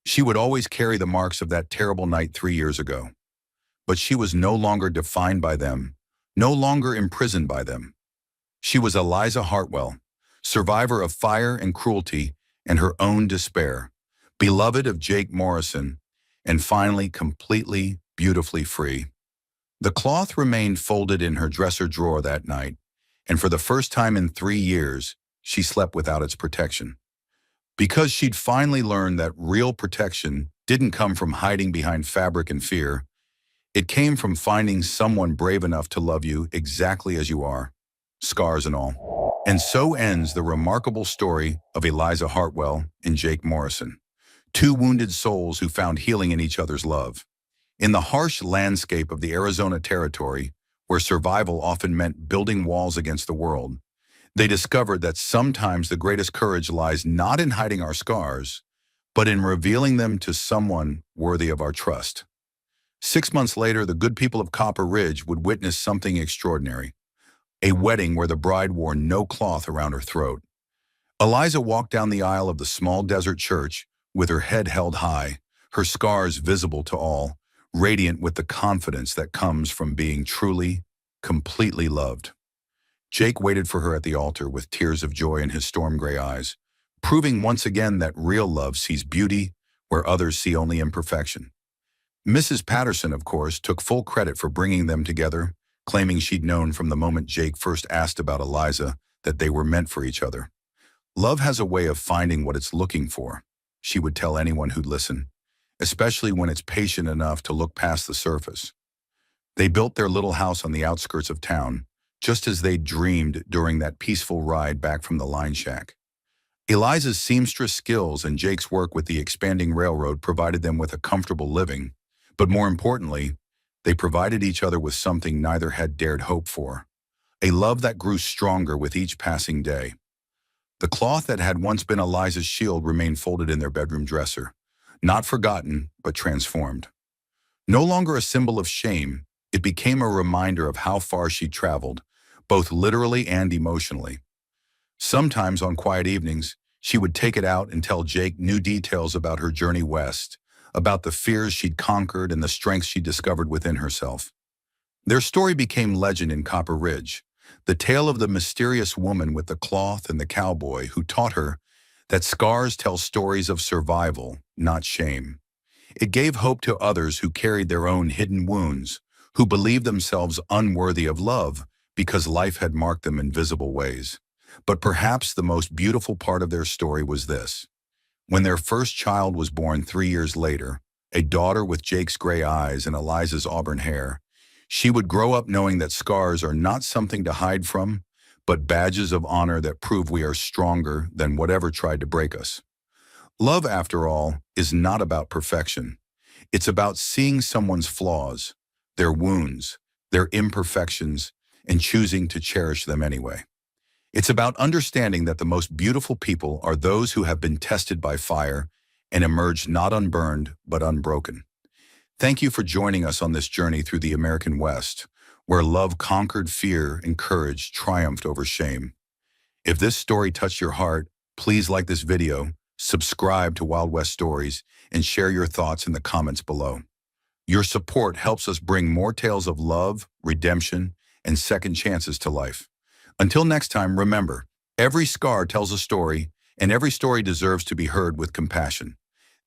She would always carry the marks of that terrible night 3 years ago. But she was no longer defined by them, no longer imprisoned by them. She was Eliza Hartwell, survivor of fire and cruelty and her own despair, beloved of Jake Morrison, and finally completely, beautifully free. The cloth remained folded in her dresser drawer that night, and for the first time in 3 years, she slept without its protection. Because she'd finally learned that real protection didn't come from hiding behind fabric and fear, it came from finding someone brave enough to love you exactly as you are, scars and all. And so ends the remarkable story of Eliza Hartwell and Jake Morrison, two wounded souls who found healing in each other's love. In the harsh landscape of the Arizona Territory, where survival often meant building walls against the world, they discovered that sometimes the greatest courage lies not in hiding our scars, but in revealing them to someone worthy of our trust. 6 months later, the good people of Copper Ridge would witness something extraordinary, a wedding where the bride wore no cloth around her throat. Eliza walked down the aisle of the small desert church with her head held high, her scars visible to all, radiant with the confidence that comes from being truly, completely loved. Jake waited for her at the altar with tears of joy in his storm-gray eyes, proving once again that real love sees beauty where others see only imperfection. Mrs. Patterson, of course, took full credit for bringing them together, claiming she'd known from the moment Jake first asked about Eliza that they were meant for each other. Love has a way of finding what it's looking for, she would tell anyone who'd listen, especially when it's patient enough to look past the surface. They built their little house on the outskirts of town, just as they'd dreamed during that peaceful ride back from the line shack. Eliza's seamstress skills and Jake's work with the expanding railroad provided them with a comfortable living, but more importantly, they provided each other with something neither had dared hope for, a love that grew stronger with each passing day. The cloth that had once been Eliza's shield remained folded in their bedroom dresser, not forgotten, but transformed. No longer a symbol of shame, it became a reminder of how far she'd traveled, both literally and emotionally. Sometimes on quiet evenings, she would take it out and tell Jake new details about her journey west, about the fears she'd conquered and the strength she'd discovered within herself. Their story became legend in Copper Ridge, the tale of the mysterious woman with the cloth and the cowboy who taught her that scars tell stories of survival, not shame. It gave hope to others who carried their own hidden wounds, who believed themselves unworthy of love because life had marked them in visible ways. But perhaps the most beautiful part of their story was this. When their first child was born 3 years later, a daughter with Jake's gray eyes and Eliza's auburn hair, she would grow up knowing that scars are not something to hide from, but badges of honor that prove we are stronger than whatever tried to break us. Love, after all, is not about perfection. It's about seeing someone's flaws, their wounds, their imperfections, and choosing to cherish them anyway. It's about understanding that the most beautiful people are those who have been tested by fire and emerged not unburned, but unbroken. Thank you for joining us on this journey through the American West, where love conquered fear and courage triumphed over shame. If this story touched your heart, please like this video, subscribe to Wild West Stories, and share your thoughts in the comments below. Your support helps us bring more tales of love, redemption, and second chances to life. Until next time, remember, every scar tells a story, and every story deserves to be heard with compassion.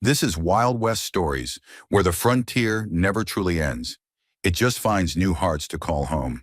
This is Wild West Stories, where the frontier never truly ends. It just finds new hearts to call home.